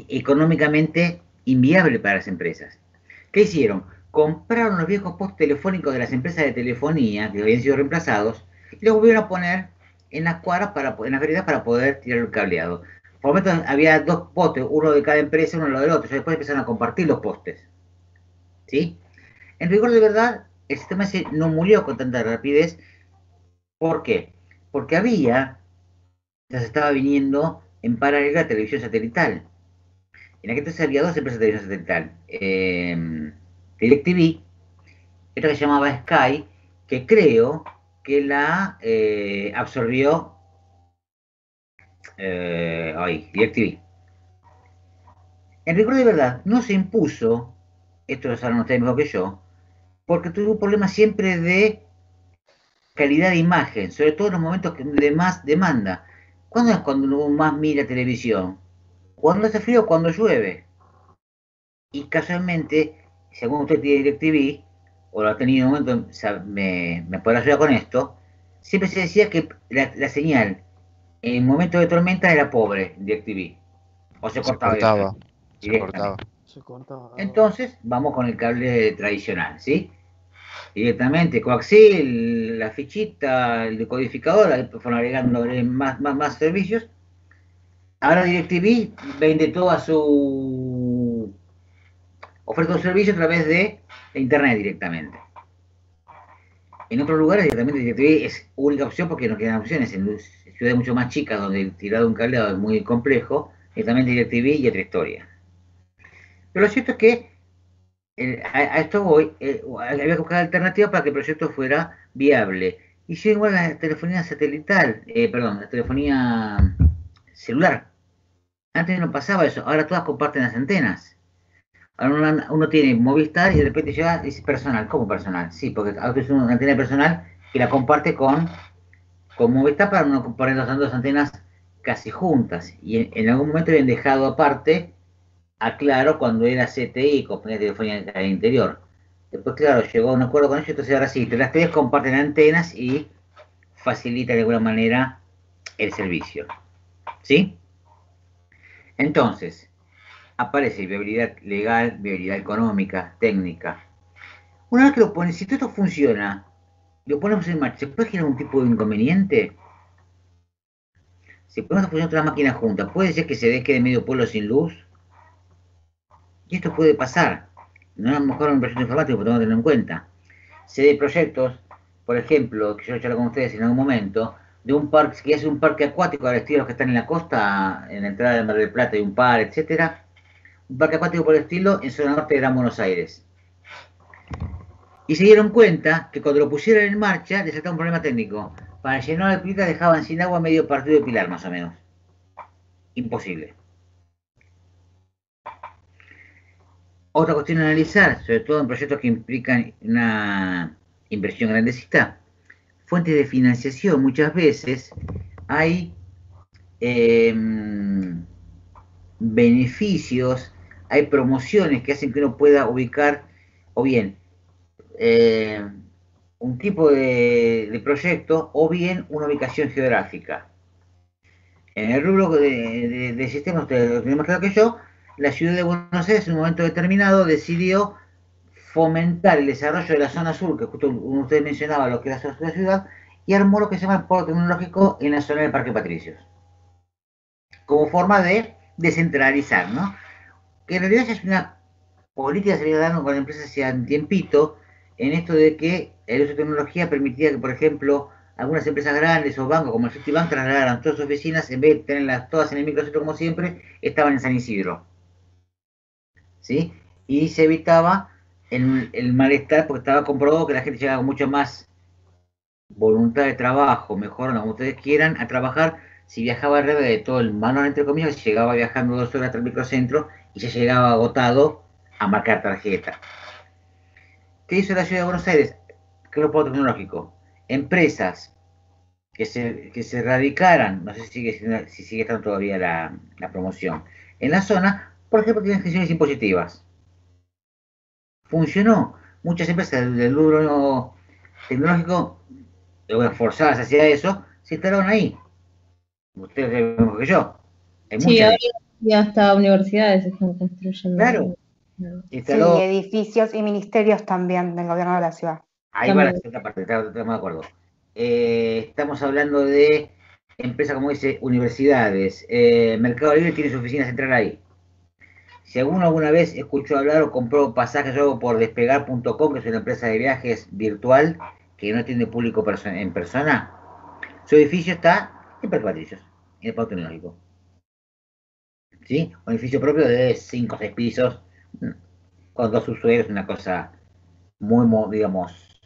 económicamente inviable para las empresas. ¿Qué hicieron? Compraron los viejos postes telefónicos de las empresas de telefonía que habían sido reemplazados y los volvieron a poner en las cuadras, en las veredas para poder tirar el cableado. Por lo menos había dos postes, uno de cada empresa, uno al lado del otro. Después empezaron a compartir los postes. ¿Sí? En rigor de verdad, el sistema ese no murió con tanta rapidez. ¿Por qué? Porque ya se estaba viniendo en paralelo a televisión satelital. En aquel entonces había dos empresas de televisión satelital. DirecTV, y otra que se llamaba Sky, que creo que la absorbió DirecTV. En rigor de verdad, no se impuso, esto lo saben ustedes mejor que yo, porque tuvo un problema siempre de calidad de imagen, sobre todo en los momentos de más demanda. ¿Cuándo es cuando uno más mira televisión? ¿Cuándo hace frío o cuando llueve? Y casualmente, según usted tiene DirecTV, o lo ha tenido en un momento, me podrá ayudar con esto, siempre se decía que la señal en momentos de tormenta era pobre, DirecTV. O se cortaba. Se cortaba. Entonces, vamos con el cable tradicional, ¿sí? directamente, coaxil, la fichita, el decodificador, ahí fueron agregando más servicios. Ahora DirecTV vende toda su oferta de servicio a través de internet directamente. En otros lugares directamente DirecTV es única opción porque no quedan opciones. En ciudades mucho más chicas donde el tirado de un cableado es muy complejo, directamente DirecTV y otra historia. Pero lo cierto es que a esto voy, había que buscar alternativas para que el proyecto fuera viable. Y si igual la telefonía satelital, la telefonía celular. Antes no pasaba eso, ahora todas comparten las antenas. Ahora uno tiene Movistar y de repente llega y dice personal. ¿Cómo personal? Sí, porque ahora es una antena personal que la comparte con Movistar para no poner las dos antenas casi juntas. Y en algún momento habían dejado aparte a Claro cuando era CTI, compañía de telefonía del interior. Después, claro, llegó a un acuerdo con ellos, entonces ahora sí, las tres comparten antenas y facilita de alguna manera el servicio. ¿Sí? Entonces, aparece viabilidad legal, viabilidad económica, técnica. Una vez que lo pones, si todo esto funciona, lo ponemos en marcha, ¿se puede generar un tipo de inconveniente? Si ponemos a funcionar todas las máquinas juntas, ¿puede ser que se quede medio pueblo sin luz? Y esto puede pasar. No es mejor un proyecto informático, pero tenemos que tenerlo en cuenta. Se de proyectos, por ejemplo, que yo he charlado con ustedes en algún momento, de un parque, que es un parque acuático al estilo de los que están en la costa, en la entrada de Mar del Plata, y un par, etcétera. Un parque acuático por el estilo en zona norte de Gran Buenos Aires. Y se dieron cuenta que cuando lo pusieron en marcha les saltaba un problema técnico. Para llenar la pilita dejaban sin agua medio partido de Pilar, más o menos. Imposible. Otra cuestión a analizar, sobre todo en proyectos que implican una inversión grandecita, fuentes de financiación. Muchas veces hay beneficios, hay promociones que hacen que uno pueda ubicar, o bien, un tipo de proyecto, o bien una ubicación geográfica. En el rubro de sistemas, ustedes lo tienen más claro que yo, la ciudad de Buenos Aires en un momento determinado decidió fomentar el desarrollo de la zona sur, que justo usted mencionaba lo que era la ciudad, y armó lo que se llama el polo tecnológico en la zona del Parque Patricios, como forma de descentralizar, ¿no? Que en realidad es una política que se había dado con la empresa hace un tiempito, en esto de que el uso de tecnología permitía que, por ejemplo, algunas empresas grandes o bancos como el Citibank trasladaran todas sus oficinas, en vez de tenerlas todas en el microcentro como siempre, estaban en San Isidro. ¿Sí? Y se evitaba el malestar porque estaba comprobado que la gente llegaba con mucho más voluntad de trabajo, mejor, como ustedes quieran, a trabajar. Si viajaba al revés de todo el manual, entre comillas, llegaba viajando 2 horas hasta el microcentro y ya llegaba agotado a marcar tarjeta. ¿Qué hizo la ciudad de Buenos Aires? ¿Qué es lo polo tecnológico? Empresas que se radicaran, no sé si sigue estando todavía la promoción, en la zona, por ejemplo, tienen gestiones impositivas. Funcionó. Muchas empresas del rubro tecnológico, forzadas hacia eso, se instalaron ahí. Ustedes saben mejor que yo. Sí, ahora ya hasta universidades se están construyendo. Claro. Sí, edificios y ministerios también del gobierno de la ciudad. Ahí va la segunda parte, estamos de acuerdo. Estamos hablando de empresas, como dice, universidades. Mercado Libre tiene su oficina central ahí. Si alguna vez escuchó hablar o compró pasajes o algo por despegar.com, que es una empresa de viajes virtual que no tiene público en persona, su edificio está en Parque Patricios, en el polo tecnológico. ¿Sí? Un edificio propio de 5 o 6 pisos, con 2 subsuelos, una cosa muy, digamos,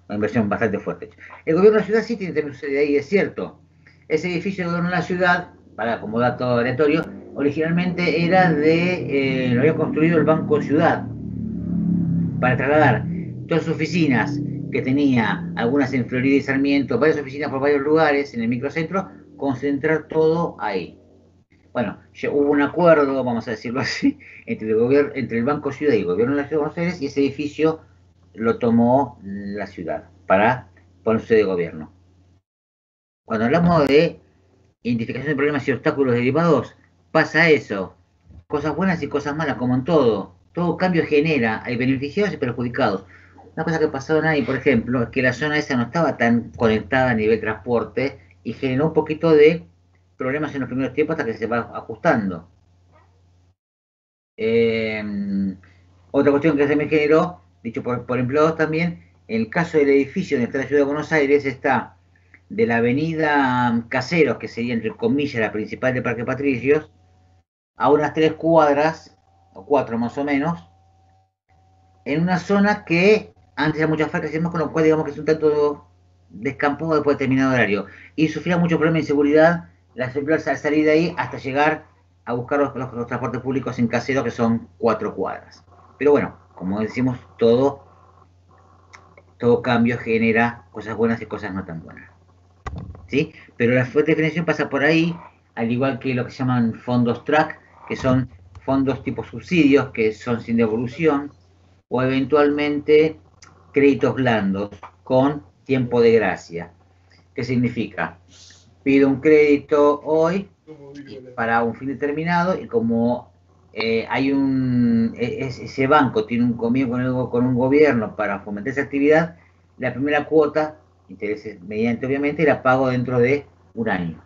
una inversión bastante fuerte. El gobierno de la ciudad sí tiene también su sede ahí, es cierto. Ese edificio del gobierno de la ciudad, para como dato aleatorio, originalmente era lo había construido el Banco Ciudad para trasladar todas sus oficinas que tenía, algunas en Florida y Sarmiento, varias oficinas por varios lugares en el microcentro, concentrar todo ahí. Bueno, hubo un acuerdo, vamos a decirlo así, entre el Banco Ciudad y el gobierno de la Ciudad de Buenos Aires, y ese edificio lo tomó la ciudad para ponerse de gobierno. Cuando hablamos de identificación de problemas y obstáculos derivados, pasa eso. Cosas buenas y cosas malas, como en todo. Todo cambio genera, hay beneficiados y perjudicados. Una cosa que pasó ahí, por ejemplo, es que la zona esa no estaba tan conectada a nivel transporte y generó un poquito de problemas en los primeros tiempos hasta que se va ajustando. Otra cuestión que se me generó, dicho por empleados también, en el caso del edificio donde está la ciudad de Buenos Aires, está de la avenida Caseros, que sería entre comillas la principal de Parque Patricios, a unas 3 cuadras, o 4 más o menos, en una zona que antes era mucha falta, con lo cual digamos que es un tanto descampado después de determinado horario. Y sufría mucho problema de inseguridad las empleadas al salir de ahí hasta llegar a buscar los transportes públicos en Caseros, que son 4 cuadras. Pero bueno, como decimos, todo cambio genera cosas buenas y cosas no tan buenas. ¿Sí? Pero la fuente de financiación pasa por ahí, al igual que lo que se llaman fondos TRAC, que son fondos tipo subsidios, que son sin devolución, o eventualmente créditos blandos con tiempo de gracia. ¿Qué significa? Pido un crédito hoy para un fin determinado y como hay ese banco tiene un convenio con un gobierno para fomentar esa actividad, la primera cuota, intereses mediante obviamente, la pago dentro de un año,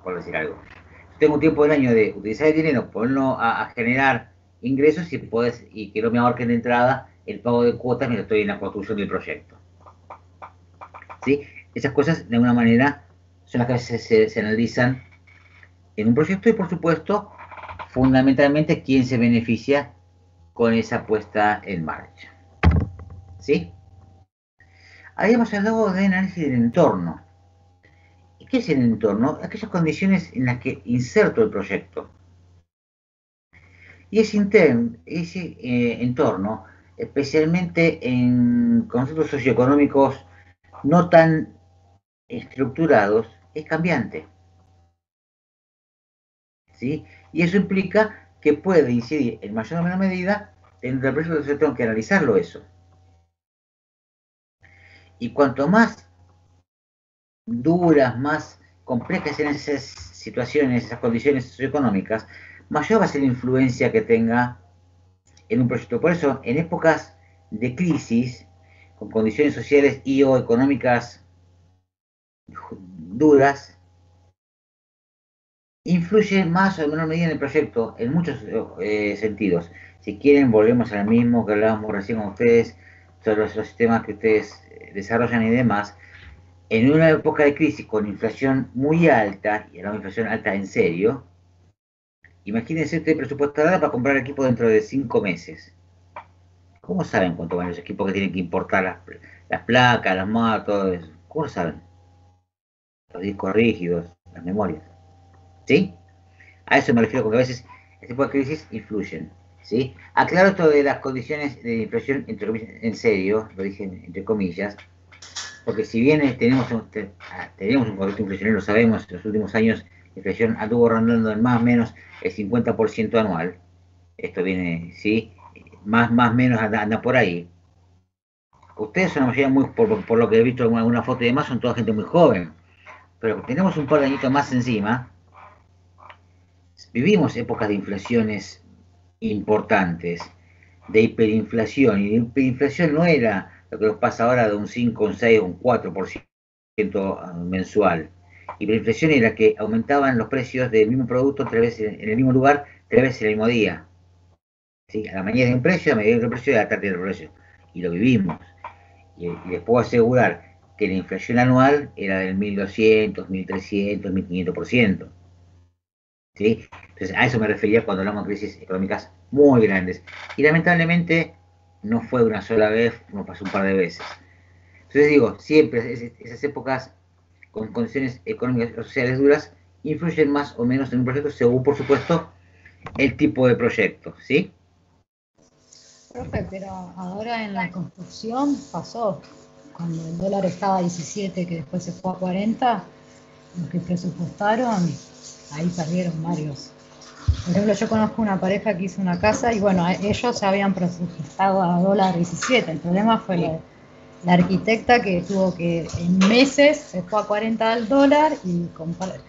por decir algo. Tengo un tiempo del año de utilizar el dinero, ponerlo a generar ingresos y que no me ahorquen de entrada el pago de cuotas mientras estoy en la construcción del proyecto. ¿Sí? Esas cosas, de alguna manera, son las que se analizan en un proyecto y, por supuesto, fundamentalmente, quién se beneficia con esa puesta en marcha. ¿Sí? Habíamos hablado de análisis del entorno. ¿Y qué es el entorno? Aquellas condiciones en las que inserto el proyecto. Y ese entorno, especialmente en conceptos socioeconómicos no tan estructurados, es cambiante. ¿Sí? Y eso implica que puede incidir en mayor o menor medida dentro del proyecto, entonces tengo que analizarlo eso. Y cuanto más duras, más complejas sean esas situaciones, esas condiciones socioeconómicas, mayor va a ser la influencia que tenga en un proyecto. Por eso, en épocas de crisis, con condiciones sociales y o económicas duras, influye más o menor medida en el proyecto, en muchos sentidos. Si quieren, volvemos al mismo que hablábamos recién con ustedes, sobre los sistemas que ustedes desarrollan y demás. En una época de crisis con inflación muy alta, y una inflación alta en serio, imagínense ustedes presupuestar para comprar equipo dentro de 5 meses. ¿Cómo saben cuánto van los equipos que tienen que importar las placas, las motos, todo eso? ¿Cómo lo saben? Los discos rígidos, las memorias. ¿Sí? A eso me refiero, porque a veces este tipo de crisis influyen. ¿Sí? Aclaro esto de las condiciones de inflación, entre comillas, en serio, lo dije entre comillas, porque si bien tenemos un contexto inflacionario, lo sabemos, en los últimos años la inflación anduvo rondando en más o menos el 50% anual. Esto viene, ¿sí? Más o menos anda por ahí. Ustedes son la mayoría, por lo que he visto en alguna foto y demás, son toda gente muy joven. Pero tenemos un par de añitos más encima. Vivimos épocas de inflaciones importantes, de hiperinflación. Y la hiperinflación no era lo que nos pasa ahora de un 5, un 6, un 4% mensual. Hiperinflación era que aumentaban los precios del mismo producto 3 veces en el mismo lugar, 3 veces en el mismo día. ¿Sí? A la mañana de un precio, a la mediodía de un precio y a la tarde de otro precio. Y lo vivimos. Y les puedo asegurar que la inflación anual era del 1.200, 1.300, 1.500%. ¿Sí? Entonces a eso me refería cuando hablamos de crisis económicas muy grandes. Y lamentablemente no fue una sola vez, no pasó un par de veces. Entonces digo, siempre esas épocas con condiciones económicas y sociales duras influyen más o menos en un proyecto según, por supuesto, el tipo de proyecto, ¿sí? Profe, pero ahora en la construcción pasó, cuando el dólar estaba a 17, que después se fue a 40, los que presupuestaron, ahí perdieron varios. Por ejemplo, yo conozco una pareja que hizo una casa y bueno, ellos se habían presupuestado a dólar 17. El problema fue la arquitecta que tuvo que en meses se fue a 40 al dólar y comprar,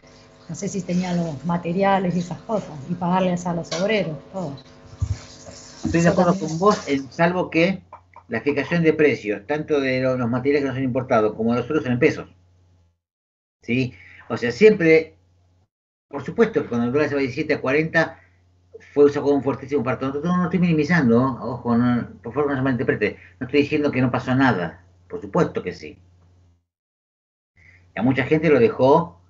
no sé si tenía los materiales y esas cosas, y pagarles a los obreros, todos. Estoy de acuerdo con vos, salvo que la fijación de precios, tanto de los materiales que nos han importado como de los suelos, son en pesos. ¿Sí? O sea, siempre, por supuesto que cuando el dólar se va de 17 a 40, fue usado como un fuertísimo para todos. No estoy minimizando, ojo, por favor no se malinterprete. No estoy diciendo que no pasó nada. Por supuesto que sí. A mucha gente lo dejó,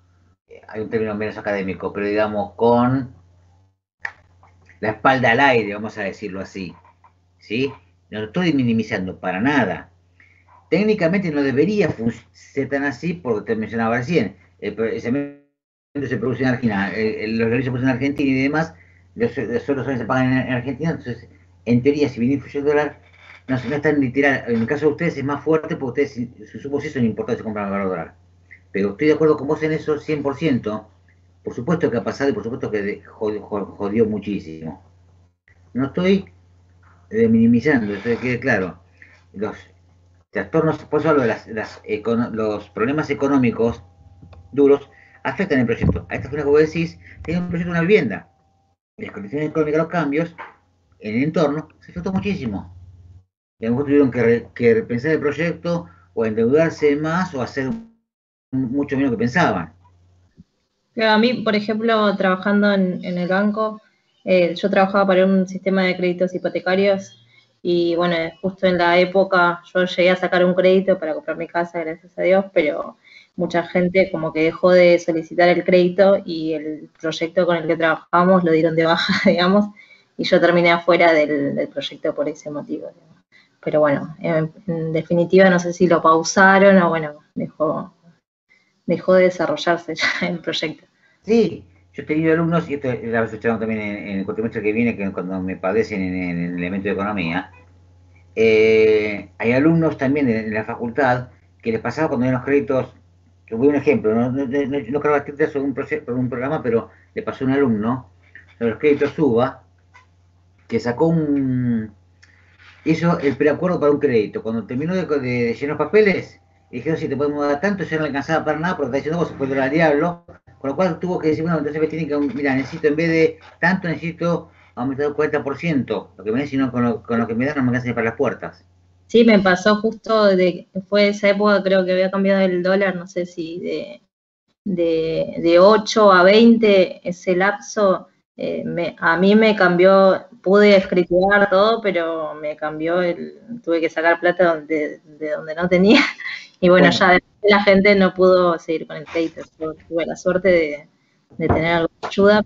hay un término menos académico, pero digamos con la espalda al aire, vamos a decirlo así. ¿Sí? No lo estoy minimizando para nada. Técnicamente no debería ser tan así, porque te mencionaba recién. El cemento se produce en Argentina, los ladrillos se producen en Argentina y demás, los suelos se pagan en Argentina, entonces, en teoría, si viene el dólar, no es tan literal. En el caso de ustedes es más fuerte, porque ustedes, sus supos sí son importados y se compran al dólar. Pero estoy de acuerdo con vos en eso 100%. Por supuesto que ha pasado y por supuesto que jodió muchísimo. No estoy minimizando, esto quede claro. Los trastornos, por eso hablo de los problemas económicos duros, afectan el proyecto. A esta zona que vos decís, tiene un proyecto de una vivienda. Las condiciones económicas, los cambios en el entorno, se afectó muchísimo. Y a lo mejor tuvieron que repensar el proyecto, o endeudarse más, o hacer mucho menos que pensaban. A mí, por ejemplo, trabajando en el banco, yo trabajaba para un sistema de créditos hipotecarios y bueno, justo en la época yo llegué a sacar un crédito para comprar mi casa, gracias a Dios, pero mucha gente como que dejó de solicitar el crédito y el proyecto con el que trabajamos lo dieron de baja, digamos, y yo terminé afuera del proyecto por ese motivo. Digamos. Pero bueno, en definitiva no sé si lo pausaron o bueno, dejó de desarrollarse ya el proyecto. Sí, yo he tenido alumnos, y esto la vez escuchado también en el cuatrimestre que viene, que cuando me padecen en el elemento de economía, hay alumnos también en la facultad que les pasaba cuando eran los créditos, te voy a un ejemplo, no creo que sobre un programa, pero le pasó a un alumno, sobre los créditos UBA, que sacó hizo el preacuerdo para un crédito. Cuando terminó de llenar los papeles, dijeron si te podemos dar tanto, ya no le alcanzaba para nada, porque está diciendo vos, se fue al diablo, con lo cual tuvo que decir, bueno, entonces me tienen que, mira, necesito en vez de tanto, necesito aumentar el 40%, lo que me den, sino con lo que me dan no me alcanza ni para las puertas. Sí, me pasó justo, fue esa época, creo que había cambiado el dólar, no sé si de 8 a 20, ese lapso, a mí me cambió, pude escriturar todo, pero me cambió, tuve que sacar plata de donde no tenía, y bueno, ya la gente no pudo seguir con el crédito. Yo tuve la suerte de tener algo de ayuda,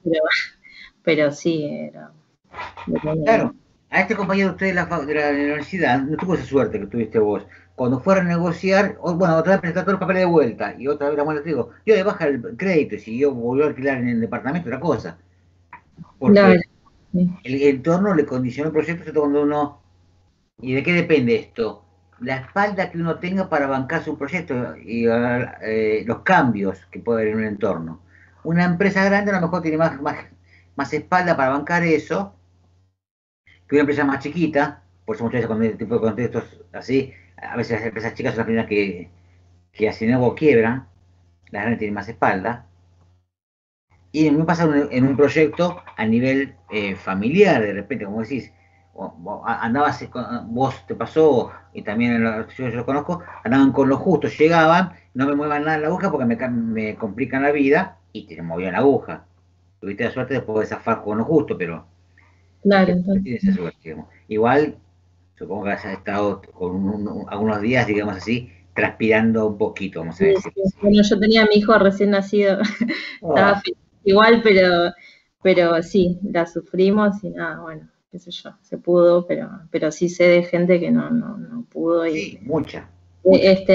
pero sí, era... Claro, a este compañero de usted de la universidad no tuvo esa suerte que tuviste vos. Cuando fueron a negociar, otra vez presentar todos los papeles de vuelta, y otra vez la vuelta te digo, yo de baja el crédito, y si yo volvió a alquilar en el departamento, otra cosa. Porque el entorno le condicionó el proyecto, cuando uno... ¿Y de qué depende esto? La espalda que uno tenga para bancar su proyecto y los cambios que puede haber en un entorno. Una empresa grande a lo mejor tiene más espalda para bancar eso que una empresa más chiquita. Por eso muchas veces cuando este tipo de contextos así, a veces las empresas chicas son las primeras que hacen algo quiebran, las grandes tienen más espalda. Y me pasa en un proyecto a nivel familiar, de repente, como decís, andabas, vos te pasó, y también yo lo conozco, andaban con lo justo, llegaban, no me muevan nada en la aguja porque me complican la vida, y te movían la aguja. Tuviste la suerte de poder zafar con lo justo, pero... Claro, entonces... esa suerte, digamos. Igual, supongo que has estado con algunos días, digamos así, transpirando un poquito, vamos a decir. Bueno, yo tenía a mi hijo recién nacido, estaba igual, pero sí, la sufrimos y nada, bueno, qué sé yo, se pudo, pero sí sé de gente que no pudo. Sí, mucha. Es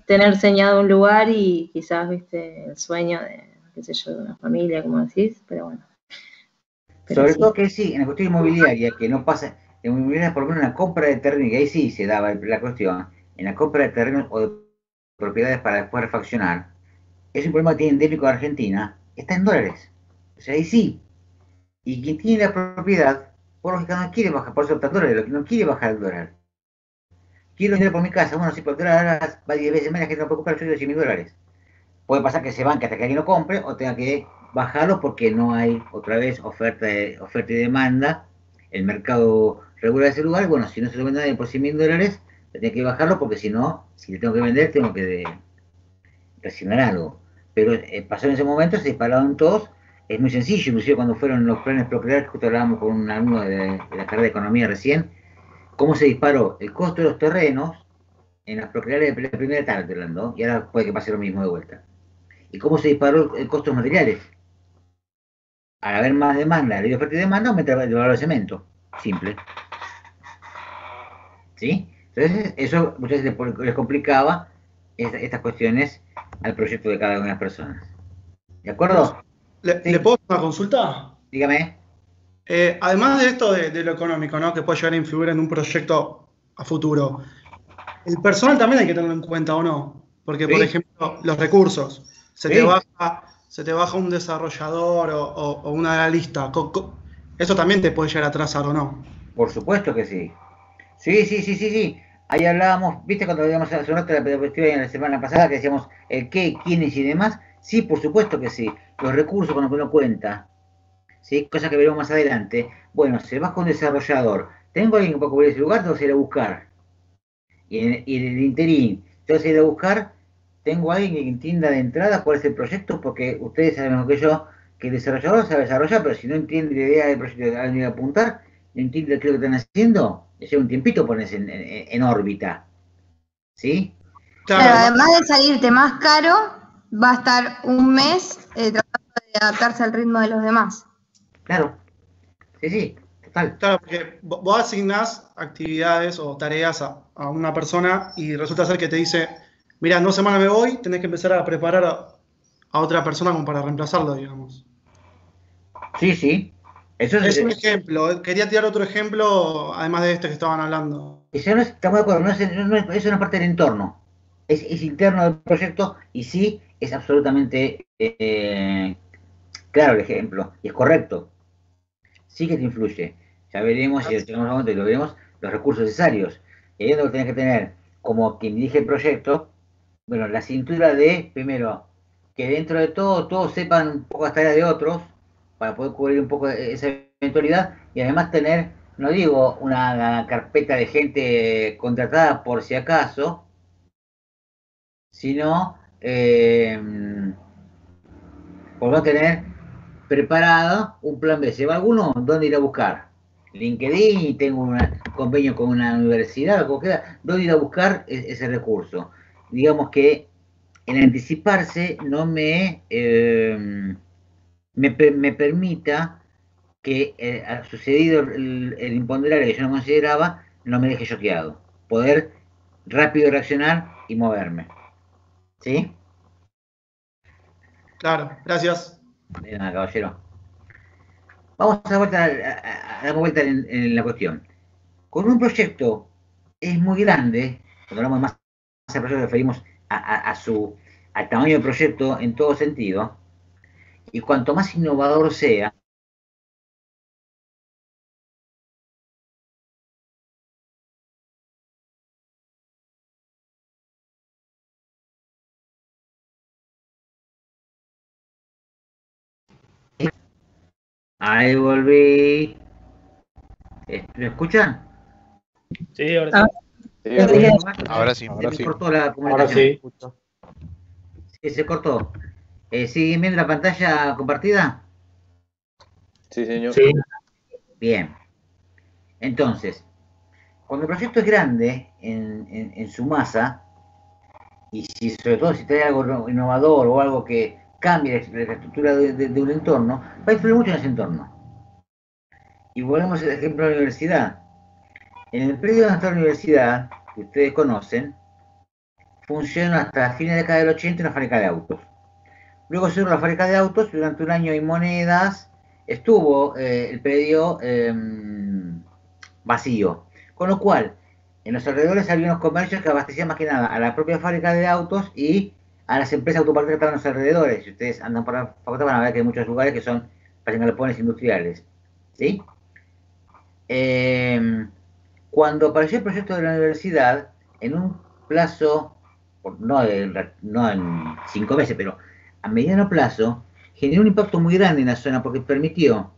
tener soñado un lugar y quizás, viste, el sueño de, qué sé yo, de una familia, como decís, pero bueno. Sobre todo que sí, en la cuestión inmobiliaria, que no pasa, en inmobiliaria por lo menos en la compra de terreno, y ahí sí se daba la cuestión, en la compra de terrenos o de propiedades para después refaccionar, es un problema que tiene endémico de Argentina, está en dólares. O sea, ahí sí. Y quien tiene la propiedad, por lógica no quiere bajar, por eso está en dólares, no quiere bajar el dólar. Quiero dinero por mi casa, bueno, si por el dólar va 10 veces más, la gente no puede comprar, yo de $100.000. Puede pasar que se banque hasta que alguien lo compre, o tenga que bajarlo porque no hay, otra vez, oferta y demanda. El mercado regular ese lugar. Bueno, si no se lo vende por $100.000, tengo que bajarlo porque si no, si le tengo que vender, tengo que resignar algo. Pero pasó en ese momento, se dispararon todos. Es muy sencillo, inclusive cuando fueron los planes procrear, que justo hablábamos con un alumno de la carrera de economía recién, cómo se disparó el costo de los terrenos en las procreales de la primera etapa, hablando, y ahora puede que pase lo mismo de vuelta. Y cómo se disparó el costo de los materiales. Al haber más demanda, ley de oferta y demanda, aumenta el valor del cemento. Simple. ¿Sí? Entonces, eso muchas veces les complicaba estas cuestiones al proyecto de cada una de las personas. ¿De acuerdo? ¿Le puedo hacer una consulta? Dígame. Además de esto de lo económico, ¿no? Que puede llegar a influir en un proyecto a futuro, ¿el personal también hay que tenerlo en cuenta o no? Porque, por ejemplo, los recursos, se te baja un desarrollador o una analista, ¿eso también te puede llegar a atrasar o no? Por supuesto que sí. Sí. Ahí hablábamos, ¿viste cuando habíamos hace un rato de la perspectiva en la semana pasada que decíamos el qué, quiénes y demás? Sí, por supuesto que sí. Los recursos con los que uno cuenta, ¿sí? Cosa que veremos más adelante. Bueno, se baja un desarrollador. ¿Tengo alguien que pueda cubrir ese lugar? Tengo que ir a buscar. Y en el interín, tengo que ir a buscar. Tengo alguien que entienda de entrada cuál es el proyecto, porque ustedes saben mejor que yo que el desarrollador sabe desarrollar, pero si no entiende la idea del proyecto a dónde apuntar, no entiende qué es lo que están haciendo, lleva un tiempito ponerse en órbita. ¿Sí? Claro, además de salirte más caro, va a estar un mes tratando de adaptarse al ritmo de los demás. Claro. Sí, total. Claro, porque vos asignás actividades o tareas a una persona y resulta ser que te dice, mira, en 2 semanas me voy, tenés que empezar a preparar a otra persona como para reemplazarlo, digamos. Sí. Eso es un ejemplo. Quería tirar otro ejemplo, además de este que estaban hablando. Eso no estamos de acuerdo, eso no es parte del entorno. Es interno del proyecto y sí es absolutamente claro el ejemplo. Y es correcto. Sí que te influye. Ya veremos, si llegamos a un momento y lo veremos, los recursos necesarios. Y ahí es donde tenés que tener, como quien dirige el proyecto, bueno, la cintura de, primero, que dentro de todo, todos sepan un poco las tareas de otros, para poder cubrir un poco esa eventualidad, y además tener, no digo una carpeta de gente contratada por si acaso, sino por no tener preparado un plan B. Si va alguno, ¿dónde ir a buscar? LinkedIn, y tengo un convenio con una universidad, o queda, ¿dónde ir a buscar ese recurso? Digamos que el anticiparse no me permita que ha sucedido el imponderable que yo no consideraba, no me deje choqueado. Poder rápido reaccionar y moverme. ¿Sí? Claro, gracias. De nada, caballero. Vamos a dar vuelta en la cuestión. Con un proyecto es muy grande, cuando hablamos más de proyecto, referimos al tamaño del proyecto en todo sentido, y cuanto más innovador sea, ahí volví. ¿Me escuchan? Sí, ahora sí. Ahora sí. Se cortó la comunicación. Sí, se cortó. ¿Siguen viendo la pantalla compartida? Sí, señor. Sí. Bien. Entonces, cuando el proyecto es grande en su masa, y sobre todo si trae algo innovador o algo que cambie la estructura de un entorno, va a influir mucho en ese entorno. Y volvemos al ejemplo de la universidad. En el predio de nuestra universidad, que ustedes conocen, funciona hasta fines de la década del 80 una fábrica de autos. Luego cerró la fábrica de autos y durante un año y monedas estuvo el predio vacío. Con lo cual, en los alrededores había unos comercios que abastecían más que nada a la propia fábrica de autos y a las empresas autopartes que estaban en los alrededores. Si ustedes andan por la facultad van a ver que hay muchos lugares que parecen galopones industriales. ¿Sí? Cuando apareció el proyecto de la universidad, en un plazo, no en 5 meses, pero a mediano plazo, generó un impacto muy grande en la zona porque permitió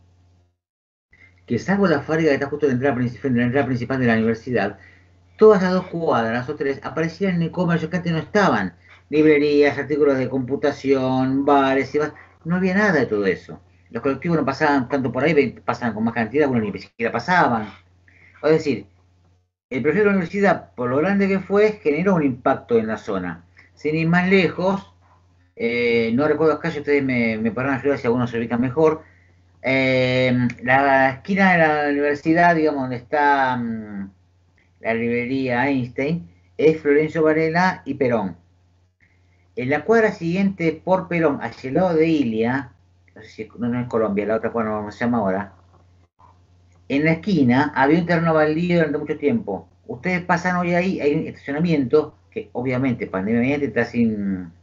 que salvo la fábrica que está justo en la entrada principal de la universidad, todas las 2 cuadras o 3 aparecían en e-commerce que antes no estaban. Librerías, artículos de computación, bares y demás. No había nada de todo eso. Los colectivos no pasaban tanto por ahí, pasaban con más cantidad, algunos ni siquiera pasaban. Es decir, el proyecto de la universidad, por lo grande que fue, generó un impacto en la zona. Sin ir más lejos, no recuerdo acá, si ustedes me podrán ayudar si algunos se ubican mejor. La esquina de la universidad, digamos, donde está la librería Einstein, es Florencio Varela y Perón. En la cuadra siguiente por Perón, hacia el lado de Ilia, no sé si no es Colombia, la otra cuadra, ¿cómo se llama ahora? En la esquina había un terreno baldío durante mucho tiempo. Ustedes pasan hoy ahí, hay un estacionamiento que obviamente pandemiamente está sin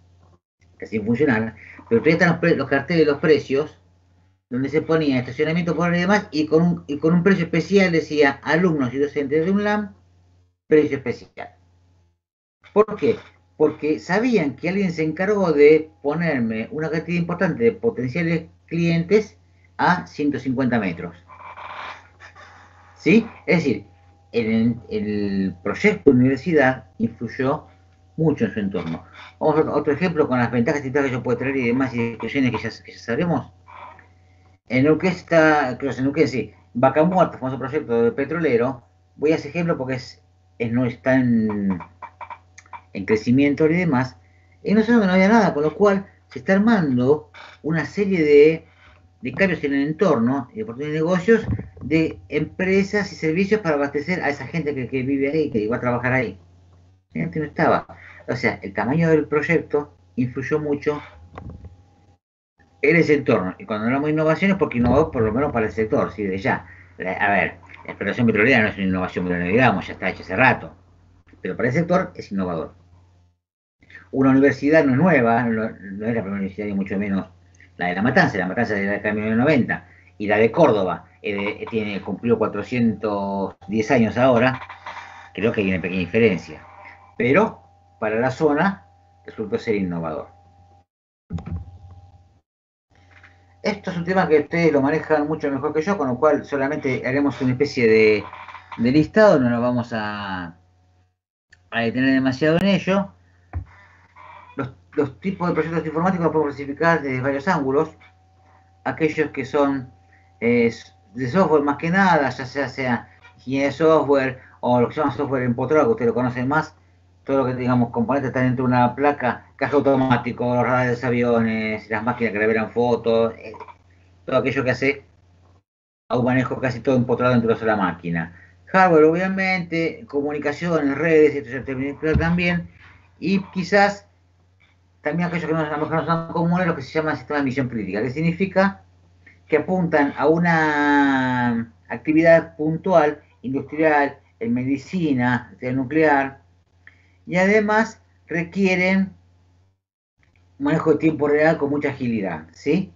funcionar, pero todavía están los carteles de los precios, donde se ponía estacionamiento por y demás, y con un precio especial decía alumnos y docentes de UNLAM, precio especial. ¿Por qué? Porque sabían que alguien se encargó de ponerme una cantidad importante de potenciales clientes a 150 metros. ¿Sí? Es decir, el proyecto de universidad influyó mucho en su entorno. Vamos a otro ejemplo con las ventajas y tal que yo puedo traer y demás y discusiones que ya sabemos. En Neuquén está, creo que en Neuquén sí, Vaca Muerta, famoso proyecto de petrolero. Voy a ese ejemplo porque no está en crecimiento y demás. En una zona donde no había nada, con lo cual se está armando una serie de cambios en el entorno y de oportunidades de negocios de empresas y servicios para abastecer a esa gente que vive ahí, que va a trabajar ahí. La gente no estaba. O sea, el tamaño del proyecto influyó mucho en ese entorno. Y cuando hablamos de innovación es porque innovó por lo menos para el sector, ¿sí? De ya. A ver, la exploración petrolera no es una innovación millonaria, digamos, ya está hecha hace rato. Pero para el sector es innovador. Una universidad no es nueva, no es la primera universidad, ni mucho menos la de La Matanza de la década de 1990, y la de Córdoba, cumplió 410 años ahora, creo que hay una pequeña diferencia. Pero para la zona resultó ser innovador. Esto es un tema que ustedes lo manejan mucho mejor que yo, con lo cual solamente haremos una especie de listado, no nos vamos a detener demasiado en ello. Los tipos de proyectos informáticos los podemos clasificar desde varios ángulos. Aquellos que son de software más que nada, ya sea ingeniería de software o lo que se llama software empotrado, que ustedes lo conocen más, todo lo que digamos componentes están dentro de una placa, caja automático, los radares de los aviones, las máquinas que revelan fotos, todo aquello que hace a un manejo casi todo empotrado dentro de una sola máquina. Hardware obviamente, comunicaciones, redes, esto ya terminó también, y quizás también aquellos que a lo mejor no son comunes, lo que se llama sistema de misión crítica, que significa que apuntan a una actividad puntual, industrial, en medicina, nuclear, y además requieren manejo de tiempo real con mucha agilidad, ¿sí?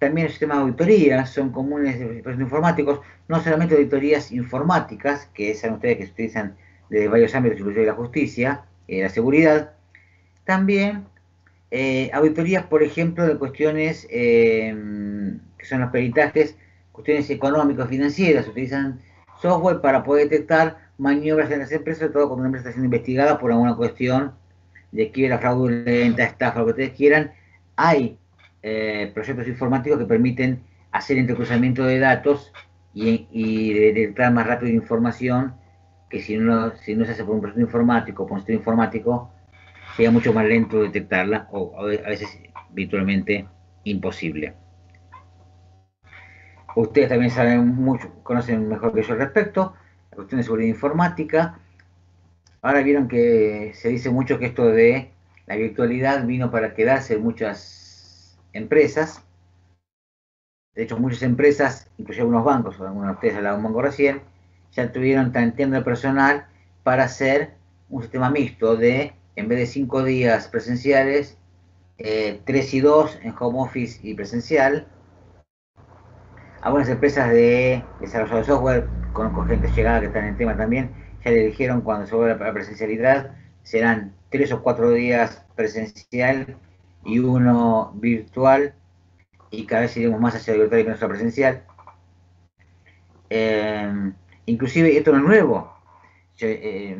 También el sistema de auditoría son comunes de proyectos informáticos, no solamente auditorías informáticas, que saben ustedes que se utilizan desde varios ámbitos, inclusive la justicia, la seguridad, también auditorías, por ejemplo, de cuestiones que son los peritajes, cuestiones económicas, financieras. Utilizan software para poder detectar maniobras en las empresas, sobre todo cuando una empresa está siendo investigada por alguna cuestión de quiebra fraudulenta, estafa, lo que ustedes quieran. Hay proyectos informáticos que permiten hacer entrecruzamiento de datos y detectar más rápido información que si no se hace por un proyecto informático, por un sistema informático, sería mucho más lento detectarla o a veces virtualmente imposible. Ustedes también saben mucho, conocen mejor que yo al respecto, la cuestión de seguridad informática. Ahora vieron que se dice mucho que esto de la virtualidad vino para quedarse en muchas empresas. De hecho, muchas empresas, inclusive algunos bancos, o algunos de ustedes hablaban de un banco recién, ya tuvieron tanteando el personal para hacer un sistema mixto de, en vez de 5 días presenciales, 3 y 2 en home office y presencial. Algunas empresas de desarrollo de software, conozco gente llegada que están en el tema también, ya le dijeron cuando se vuelva a la presencialidad, serán 3 o 4 días presencial y 1 virtual, y cada vez iremos más hacia la virtual y menos a la presencial. Inclusive esto no es nuevo. Yo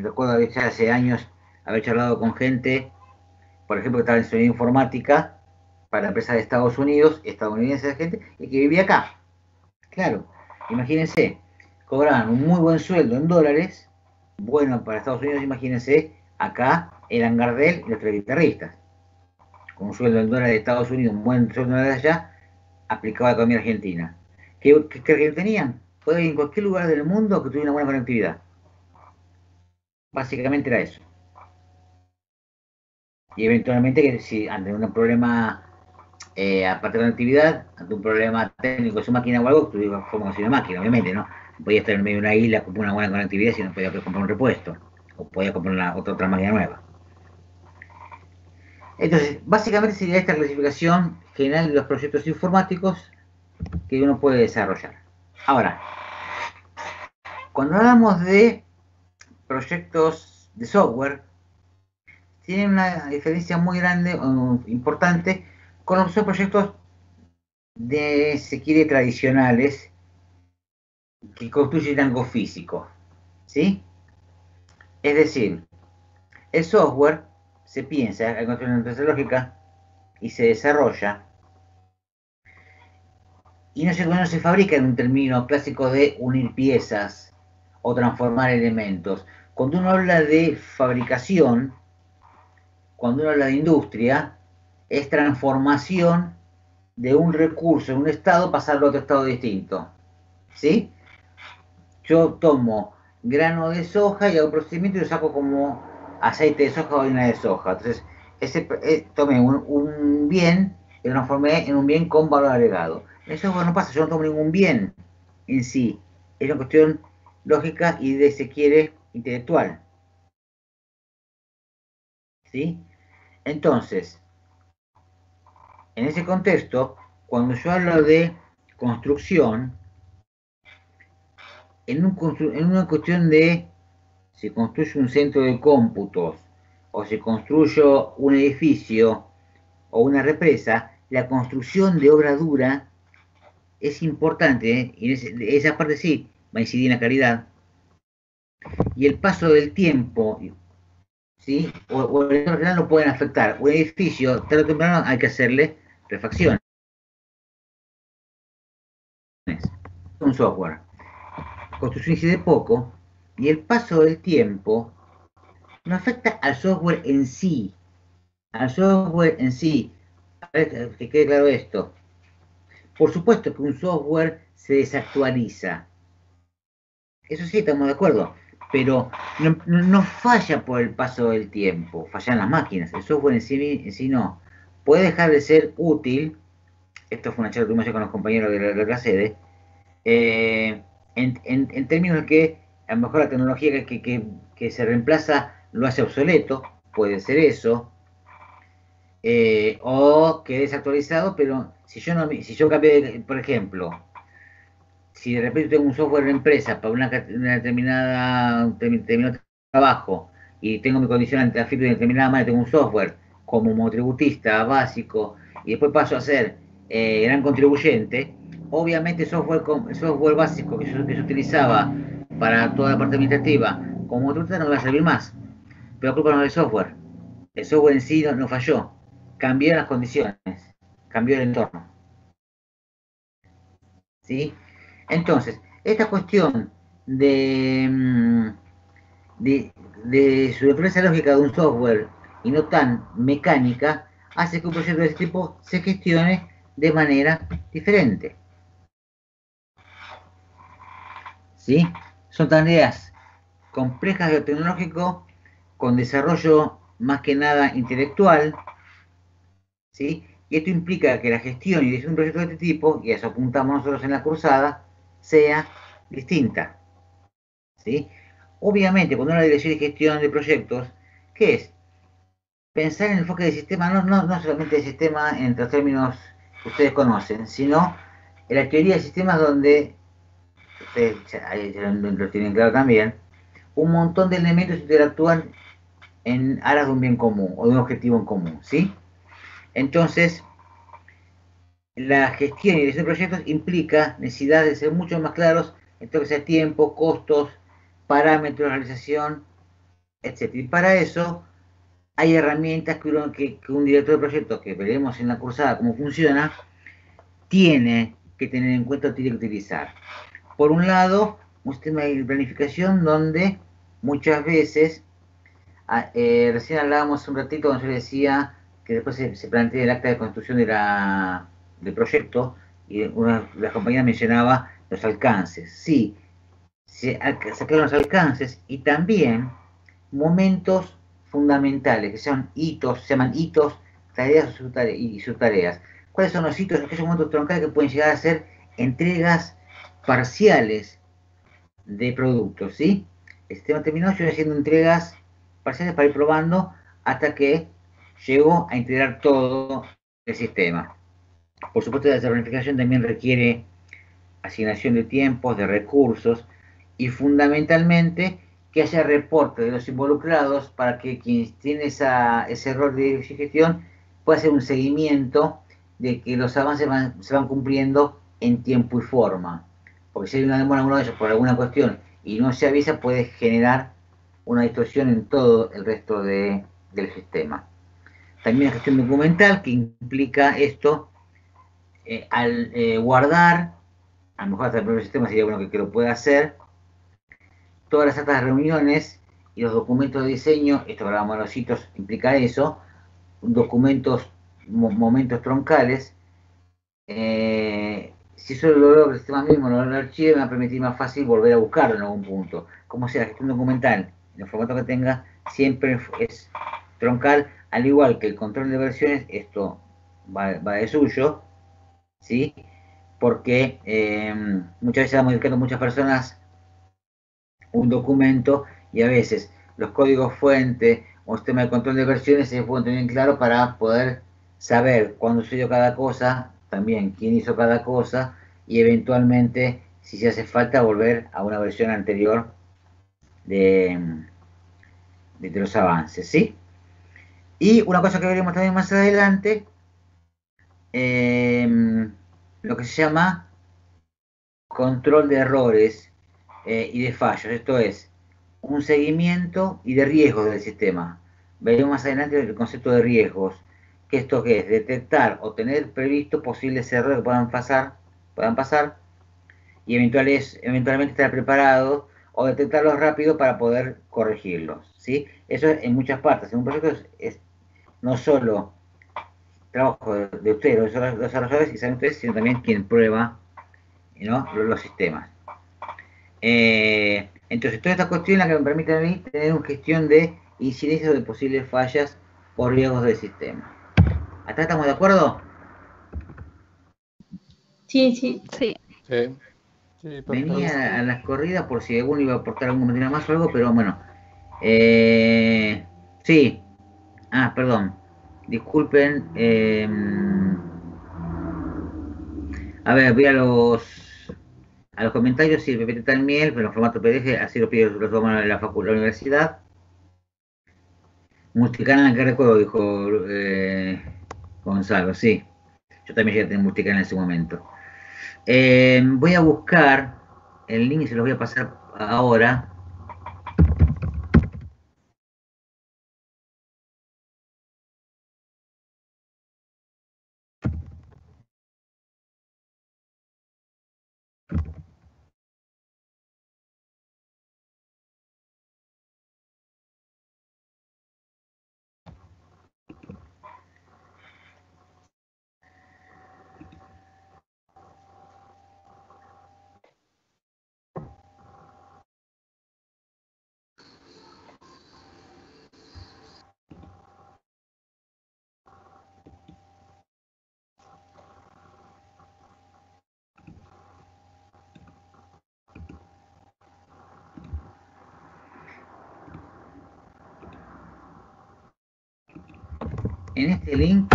recuerdo ya hace años haber charlado con gente, por ejemplo, que estaba en ingeniería informática para empresas de Estados Unidos, estadounidenses, gente, y que vivía acá. Claro, imagínense, cobraban un muy buen sueldo en dólares, bueno para Estados Unidos, imagínense, acá eran Gardel y los tres guitarristas. Con un sueldo en dólares de Estados Unidos, un buen sueldo en dólares allá, aplicado a la economía argentina. ¿Qué tenían? Podía ir en cualquier lugar del mundo que tuviera una buena conectividad. Básicamente era eso. Y eventualmente, que si ante un problema, aparte de conectividad, ante un problema técnico de su máquina o algo, tuviera como si una máquina, obviamente, ¿no? Podía estar en medio de una isla con una buena conectividad si no podía comprar un repuesto. O podía comprar otra máquina nueva. Entonces, básicamente sería esta clasificación general de los proyectos informáticos que uno puede desarrollar. Ahora, cuando hablamos de proyectos de software, tienen una diferencia muy grande o importante con los proyectos de, se quiere, tradicionales que construyen algo físico, ¿sí? Es decir, el software se piensa, hay construir una empresa lógica y se desarrolla y no se fabrica en un término clásico de unir piezas o transformar elementos. Cuando uno habla de fabricación, cuando uno habla de industria, es transformación de un recurso en un estado, pasarlo a otro estado distinto. ¿Sí? Yo tomo grano de soja y hago procedimiento y lo saco como aceite de soja o harina de soja. Entonces, tomé un bien y lo transformé en un bien con valor agregado. Eso no pasa, yo no tomo ningún bien en sí. Es una cuestión lógica y de, se quiere, intelectual. ¿Sí? Entonces, en ese contexto, cuando yo hablo de construcción, en una cuestión de si construyo un centro de cómputos o si construyo un edificio o una represa, la construcción de obra dura es importante, ¿eh? Y esa parte sí va a incidir en la calidad. Y el paso del tiempo, ¿sí? O el general lo pueden afectar. Un edificio, tarde o temprano hay que hacerle refacciones. Un software. Construcción incide poco y el paso del tiempo no afecta al software en sí. Al software en sí. A ver, que quede claro esto. Por supuesto que un software se desactualiza. Eso sí, estamos de acuerdo. Pero no falla por el paso del tiempo. Fallan las máquinas. El software en sí no. Puede dejar de ser útil. Esto fue una charla que tuvimos con los compañeros de la sede. En términos de que a lo mejor la tecnología que se reemplaza lo hace obsoleto. Puede ser eso. O que desactualizado, pero si yo cambié, por ejemplo, si de repente tengo un software de empresa para un determinado trabajo y tengo mi condición de determinada manera, tengo un software como monotributista básico y después paso a ser gran contribuyente, obviamente el software básico que yo utilizaba para toda la parte administrativa como monotributista no me va a servir más, pero la culpa no es del software. El software en sí no falló, cambiaron las condiciones, cambió el entorno. ¿Sí? Entonces, esta cuestión de su naturaleza lógica de un software y no tan mecánica, hace que un proyecto de este tipo se gestione de manera diferente. ¿Sí? Son tareas complejas de lo tecnológico, con desarrollo más que nada intelectual, ¿sí? Y esto implica que la gestión y dirección de un proyecto de este tipo, y a eso apuntamos nosotros en la cursada, sea distinta, ¿sí? Obviamente, cuando una dirección y gestión de proyectos, ¿qué es? Pensar en el enfoque del sistema, no solamente del sistema en los términos que ustedes conocen, sino en la teoría de sistemas donde, ustedes lo tienen claro también, un montón de elementos interactúan en aras de un bien común o de un objetivo en común, ¿sí? Entonces, la gestión y dirección de proyectos implica necesidad de ser mucho más claros esto que sea tiempo, costos, parámetros de realización, etc. Y para eso hay herramientas que un director de proyecto, que veremos en la cursada cómo funciona, tiene que tener en cuenta o tiene que utilizar. Por un lado, un sistema de planificación donde muchas veces, recién hablábamos un ratito cuando yo le decía que después se plantea el acta de construcción del proyecto, y una de las compañeras mencionaba los alcances. Sí, se sacaron los alcances y también momentos fundamentales, que son hitos, se llaman hitos, tareas y subtareas. ¿Cuáles son los hitos? Aquellos momentos troncales que pueden llegar a ser entregas parciales de productos, ¿sí? El sistema terminó, yo voy haciendo entregas parciales para ir probando hasta que llego a integrar todo el sistema. Por supuesto, la planificación también requiere asignación de tiempos, de recursos y fundamentalmente que haya reporte de los involucrados para que quien tiene ese rol de gestión pueda hacer un seguimiento de que los avances se van cumpliendo en tiempo y forma. Porque si hay una demora en uno de ellos por alguna cuestión y no se avisa, puede generar una distorsión en todo el resto del sistema. También la gestión documental, que implica esto, al guardar, a lo mejor hasta el propio sistema sería bueno que lo pueda hacer, todas las actas de reuniones y los documentos de diseño, esto para los hitos implica eso, documentos, momentos troncales. Si eso lo logro el sistema mismo, lo archivo, me va a permitir más fácil volver a buscarlo en algún punto. Como sea, la gestión documental, en el formato que tenga, siempre es troncal, al igual que el control de versiones, esto va de suyo, ¿sí? Porque muchas veces va modificando muchas personas un documento y a veces los códigos fuente o sistema de control de versiones se pueden tener claro para poder saber cuándo sucedió cada cosa, también quién hizo cada cosa y eventualmente, si se hace falta, volver a una versión anterior de los avances, ¿sí? Y una cosa que veremos también más adelante, lo que se llama control de errores y de fallos, esto es un seguimiento y de riesgos del sistema. Veremos más adelante el concepto de riesgos, que esto que es detectar o tener previsto posibles errores que puedan pasar y eventualmente estar preparados o detectarlos rápido para poder corregirlos, ¿sí? Eso en muchas partes. En un proyecto es no solo trabajo de ustedes, los desarrolladores, y saben ustedes, sino también quien prueba, ¿no?, los sistemas. Entonces, toda esta cuestión es la que me permite a mí tener una gestión de incidencias de posibles fallas o riesgos del sistema. ¿Hasta estamos de acuerdo? Sí, sí. Sí. Venía a las corridas por si alguno iba a aportar algún comentario más o algo, pero bueno. Sí. Ah, perdón. Disculpen. A ver, voy a los comentarios. Sí, el PPT está en miel, pero en formato PDF, así lo pido, los vamos a la universidad. Multicanal, que recuerdo, dijo Gonzalo, sí. Yo también llegué a tener multicanal en ese momento. Voy a buscar el link y se los voy a pasar ahora. En este link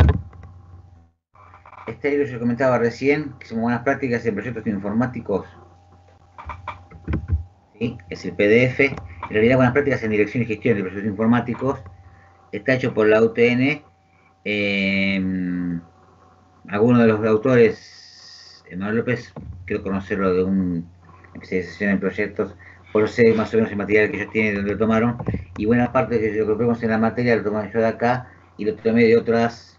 está el que yo comentaba recién, que son buenas prácticas en proyectos informáticos. ¿Sí? Es el PDF. En realidad, buenas prácticas en dirección y gestión de proyectos informáticos. Está hecho por la UTN. Algunos de los autores, Manuel López, quiero conocerlo de un especialización en proyectos, por eso sé más o menos el material que ellos tienen, donde lo tomaron, y buena parte de lo que vemos en la materia lo tomé yo de acá, y lo tomé de otras,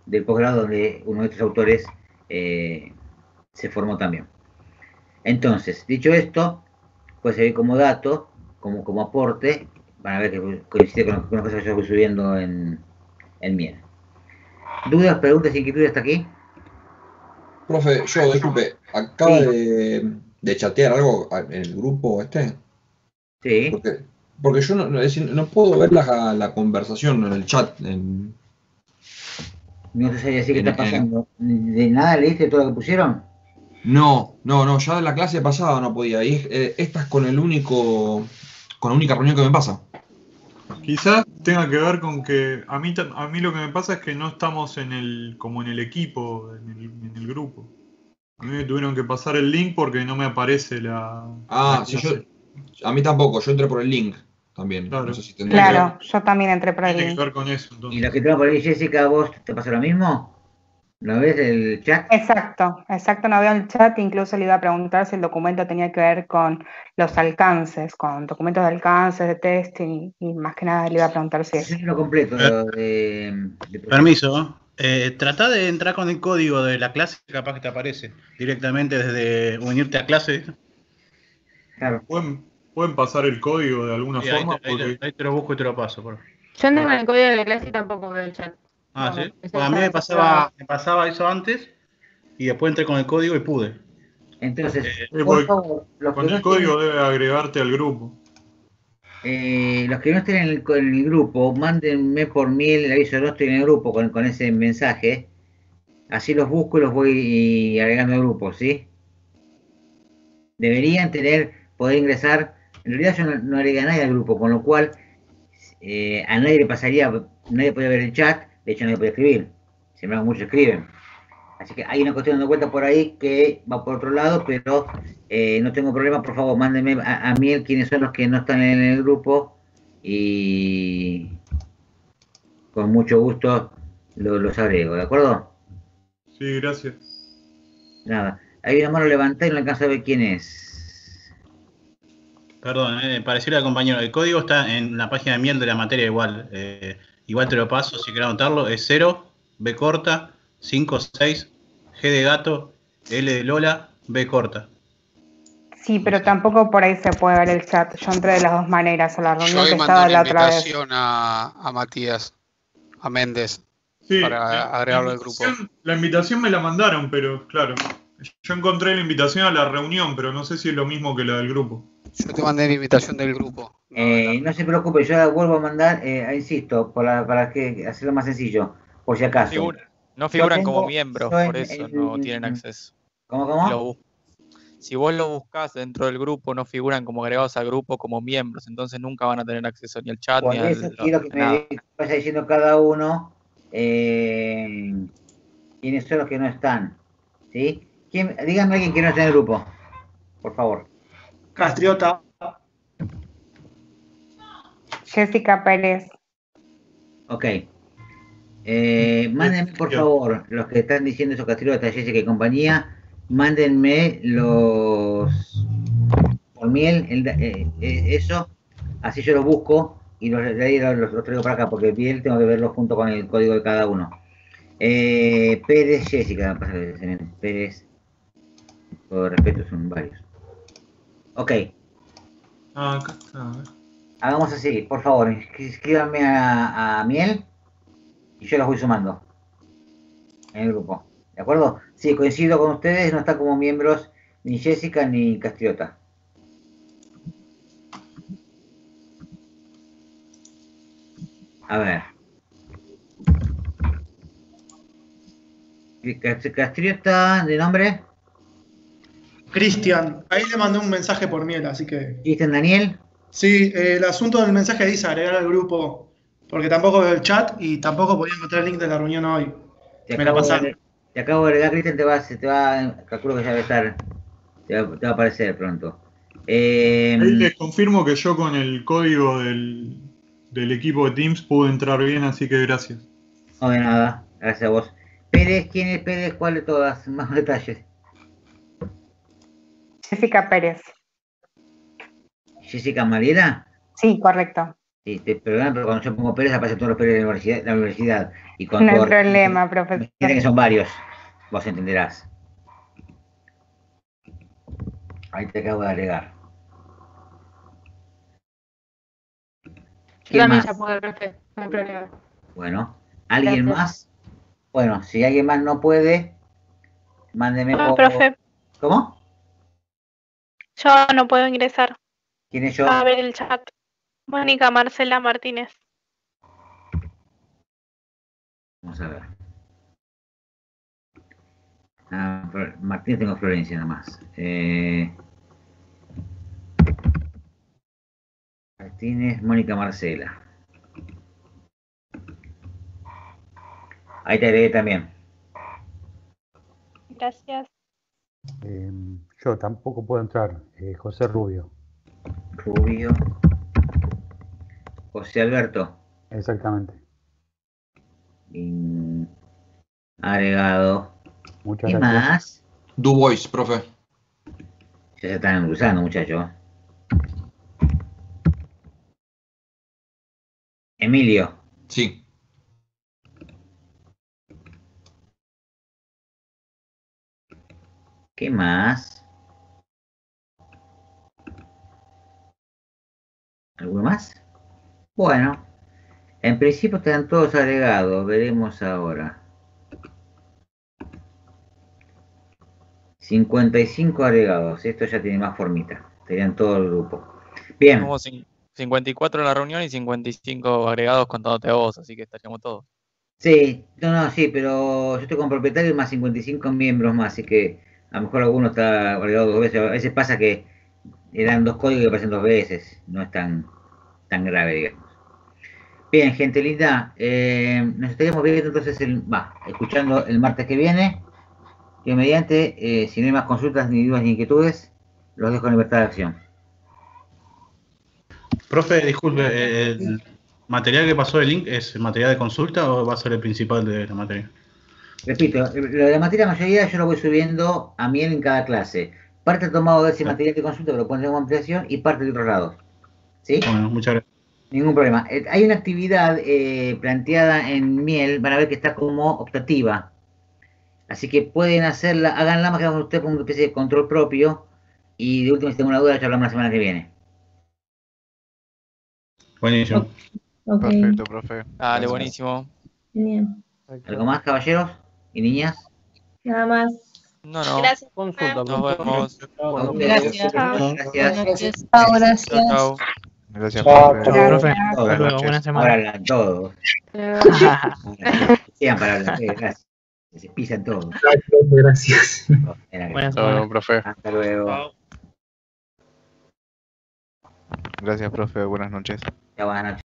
del posgrado, donde uno de estos autores se formó también. Entonces, dicho esto, puede servir como dato, como aporte, van a ver que coincide con las cosas que yo voy subiendo en Miel. ¿Dudas, preguntas, inquietudes hasta aquí? Profe, yo, disculpe, acaba de chatear algo en el grupo este. Sí. Porque yo no puedo ver la conversación en el chat. No te sabía decir qué está pasando. ¿De nada leíste todo lo que pusieron? No, ya de la clase pasada no podía. Y esta es con la única reunión que me pasa. Quizás tenga que ver con que a mí lo que me pasa es que no estamos como en el equipo, en el grupo. A mí me tuvieron que pasar el link porque no me aparece la sí, a mí tampoco, yo entré por el link también. Claro, no sé si claro, yo también entré por el link. Tiene que ver con eso, entonces. ¿Y lo que te va por ahí, Jessica, vos te pasa lo mismo? ¿No ves el chat? Exacto, no veo el chat, incluso le iba a preguntar si el documento tenía que ver con los alcances, con documentos de alcance, de testing, y más que nada le iba a preguntar si es lo completo. Permiso, trata de entrar con el código de la clase, capaz que te aparece directamente desde unirte a clase. Claro. ¿Pueden pasar el código de alguna forma? Ahí te lo busco y te lo paso. Yo ando con el código de la clase y tampoco veo el chat. Ah, ¿sí? Pues a mí me pasaba eso antes y después entré con el código y pude. Entonces, con el código debe agregarte al grupo. Los que no estén en el grupo, mándenme por mail el aviso, no estoy en el grupo con ese mensaje. Así los busco y los voy agregando al grupo, ¿sí? Deberían poder ingresar. En realidad yo no agregué a nadie al grupo, con lo cual a nadie le pasaría, nadie podía ver el chat. De hecho, nadie puede escribir. Sin embargo, muchos escriben. Así que hay una cuestión dando vuelta por ahí que va por otro lado, pero no tengo problema. Por favor, mándenme a Miel quiénes son los que no están en el grupo y con mucho gusto los agrego, ¿de acuerdo? Sí, gracias. Nada. Hay una mano levantada y no alcanzo a ver quién es. Perdón, pareciera al compañero. El código está en la página de Miel de la materia igual. Igual te lo paso, si quieres anotarlo, es 0, B corta, 5, 6, G de gato, L de Lola, B corta. Sí, pero tampoco por ahí se puede ver el chat. Yo entré de las dos maneras a la reunión que estaba la otra vez. Yo le mandé una invitación a Matías, a Méndez, sí, para agregarlo al grupo. La invitación me la mandaron, pero claro, yo encontré la invitación a la reunión, pero no sé si es lo mismo que la del grupo. Yo te mandé la invitación del grupo. No se preocupe, yo la vuelvo a mandar, insisto, para que hacerlo más sencillo, por si acaso. No figuran como miembros, por eso no tienen acceso. ¿Cómo? Si vos lo buscás dentro del grupo, no figuran como agregados al grupo como miembros, entonces nunca van a tener acceso ni al chat Por ni eso quiero que me vaya diciendo cada uno quiénes son los que no están, ¿sí? Díganme a alguien que no está en el grupo, por favor. Castriota. Jessica Pérez. Ok. Mándenme, por favor, los que están diciendo eso, Castriota, Jessica y compañía, mándenme por Miel, eso, así yo los busco y los traigo para acá, porque Miel tengo que verlo junto con el código de cada uno. Pérez, Jessica, Pérez, por respeto, son varios. Ok. Hagamos así, por favor, escríbanme a Miel y yo los voy sumando en el grupo, ¿de acuerdo? Sí, coincido con ustedes, no están como miembros ni Jessica ni Castriota. A ver. Castriota, ¿de nombre? Cristian, ahí le mandé un mensaje por Miel, así que... ¿Cristian Daniel? Sí, el asunto del mensaje dice agregar al grupo, porque tampoco veo el chat y tampoco podía encontrar el link de la reunión hoy. Me la pasaron. Te acabo de agregar, Cristian, te va, calculo que ya debe estar, te va a aparecer pronto. Ahí les confirmo que yo con el código del equipo de Teams pude entrar bien, así que gracias. No de nada, gracias a vos. Pérez, ¿quién es Pérez? ¿Cuál de todas? Más detalles. Jessica Pérez. ¿Jessica Mariela? Sí, correcto. Sí, perdona, pero cuando yo pongo Pérez aparecen todos los Pérez de la universidad. Y No hay problema, profesor. Que son varios, vos entenderás. Ahí te acabo de agregar. Yo también ya puedo, profe, no hay problema. Bueno, ¿alguien más? Bueno, si alguien más no puede, mándeme por... profe. ¿Cómo? Yo no puedo ingresar. ¿Quién es yo? A ver el chat. Mónica Marcela Martínez. Vamos a ver. Martínez tengo Florencia nada más. Martínez, Mónica Marcela. Ahí te agregué también. Gracias. Yo tampoco puedo entrar. José Rubio. Rubio. José Alberto. Exactamente. Agregado. Muchas ¿Qué gracias. más? Du Bois, profe. Ya se están endulzando, muchachos. Emilio. Sí. ¿Qué más? ¿Alguno más? Bueno, en principio están todos agregados. Veremos ahora. 55 agregados. Esto ya tiene más formita. Serían todo el grupo. Bien. Somos 54 en la reunión y 55 agregados contándote a vos, así que estaríamos todos. Sí, sí, pero yo estoy con propietario más 55 miembros más, así que a lo mejor alguno está agregado 2 veces. A veces pasa que eran 2 códigos que aparecen 2 veces. No es tan grave, digamos. Bien, gente linda. Nos estaríamos viendo entonces, escuchando el martes que viene. Que mediante, si no hay más consultas, ni dudas, ni inquietudes, los dejo en libertad de acción. Profe, disculpe, ¿el material que pasó el link es material de consulta o va a ser el principal de la materia? Repito, lo de la materia mayoría yo lo voy subiendo a Miel en cada clase. Parte tomado de ese material de consulta que lo ponen como ampliación y parte de otros lados. ¿Sí? Bueno, muchas gracias. Ningún problema. Hay una actividad planteada en Miel, van a ver que está como optativa. Así que pueden hacerla, háganla más que con usted con una especie de control propio. Y de última, si tengo una duda, charlamos la semana que viene. Buenísimo. Okay. Perfecto, profe. Dale, buenísimo. Bien. ¿Algo más, caballeros y niñas? Nada más. No. Gracias. Consulta. Nos vemos. Gracias. Gracias. Chao. Gracias, profe. Hasta luego, buena semana. Ahora hablan todos. Sean para hablar, gracias. Se pisan todos. Gracias. Buenas semana, profe. Hasta luego. Gracias, profe. Buenas noches. Ya, buenas noches.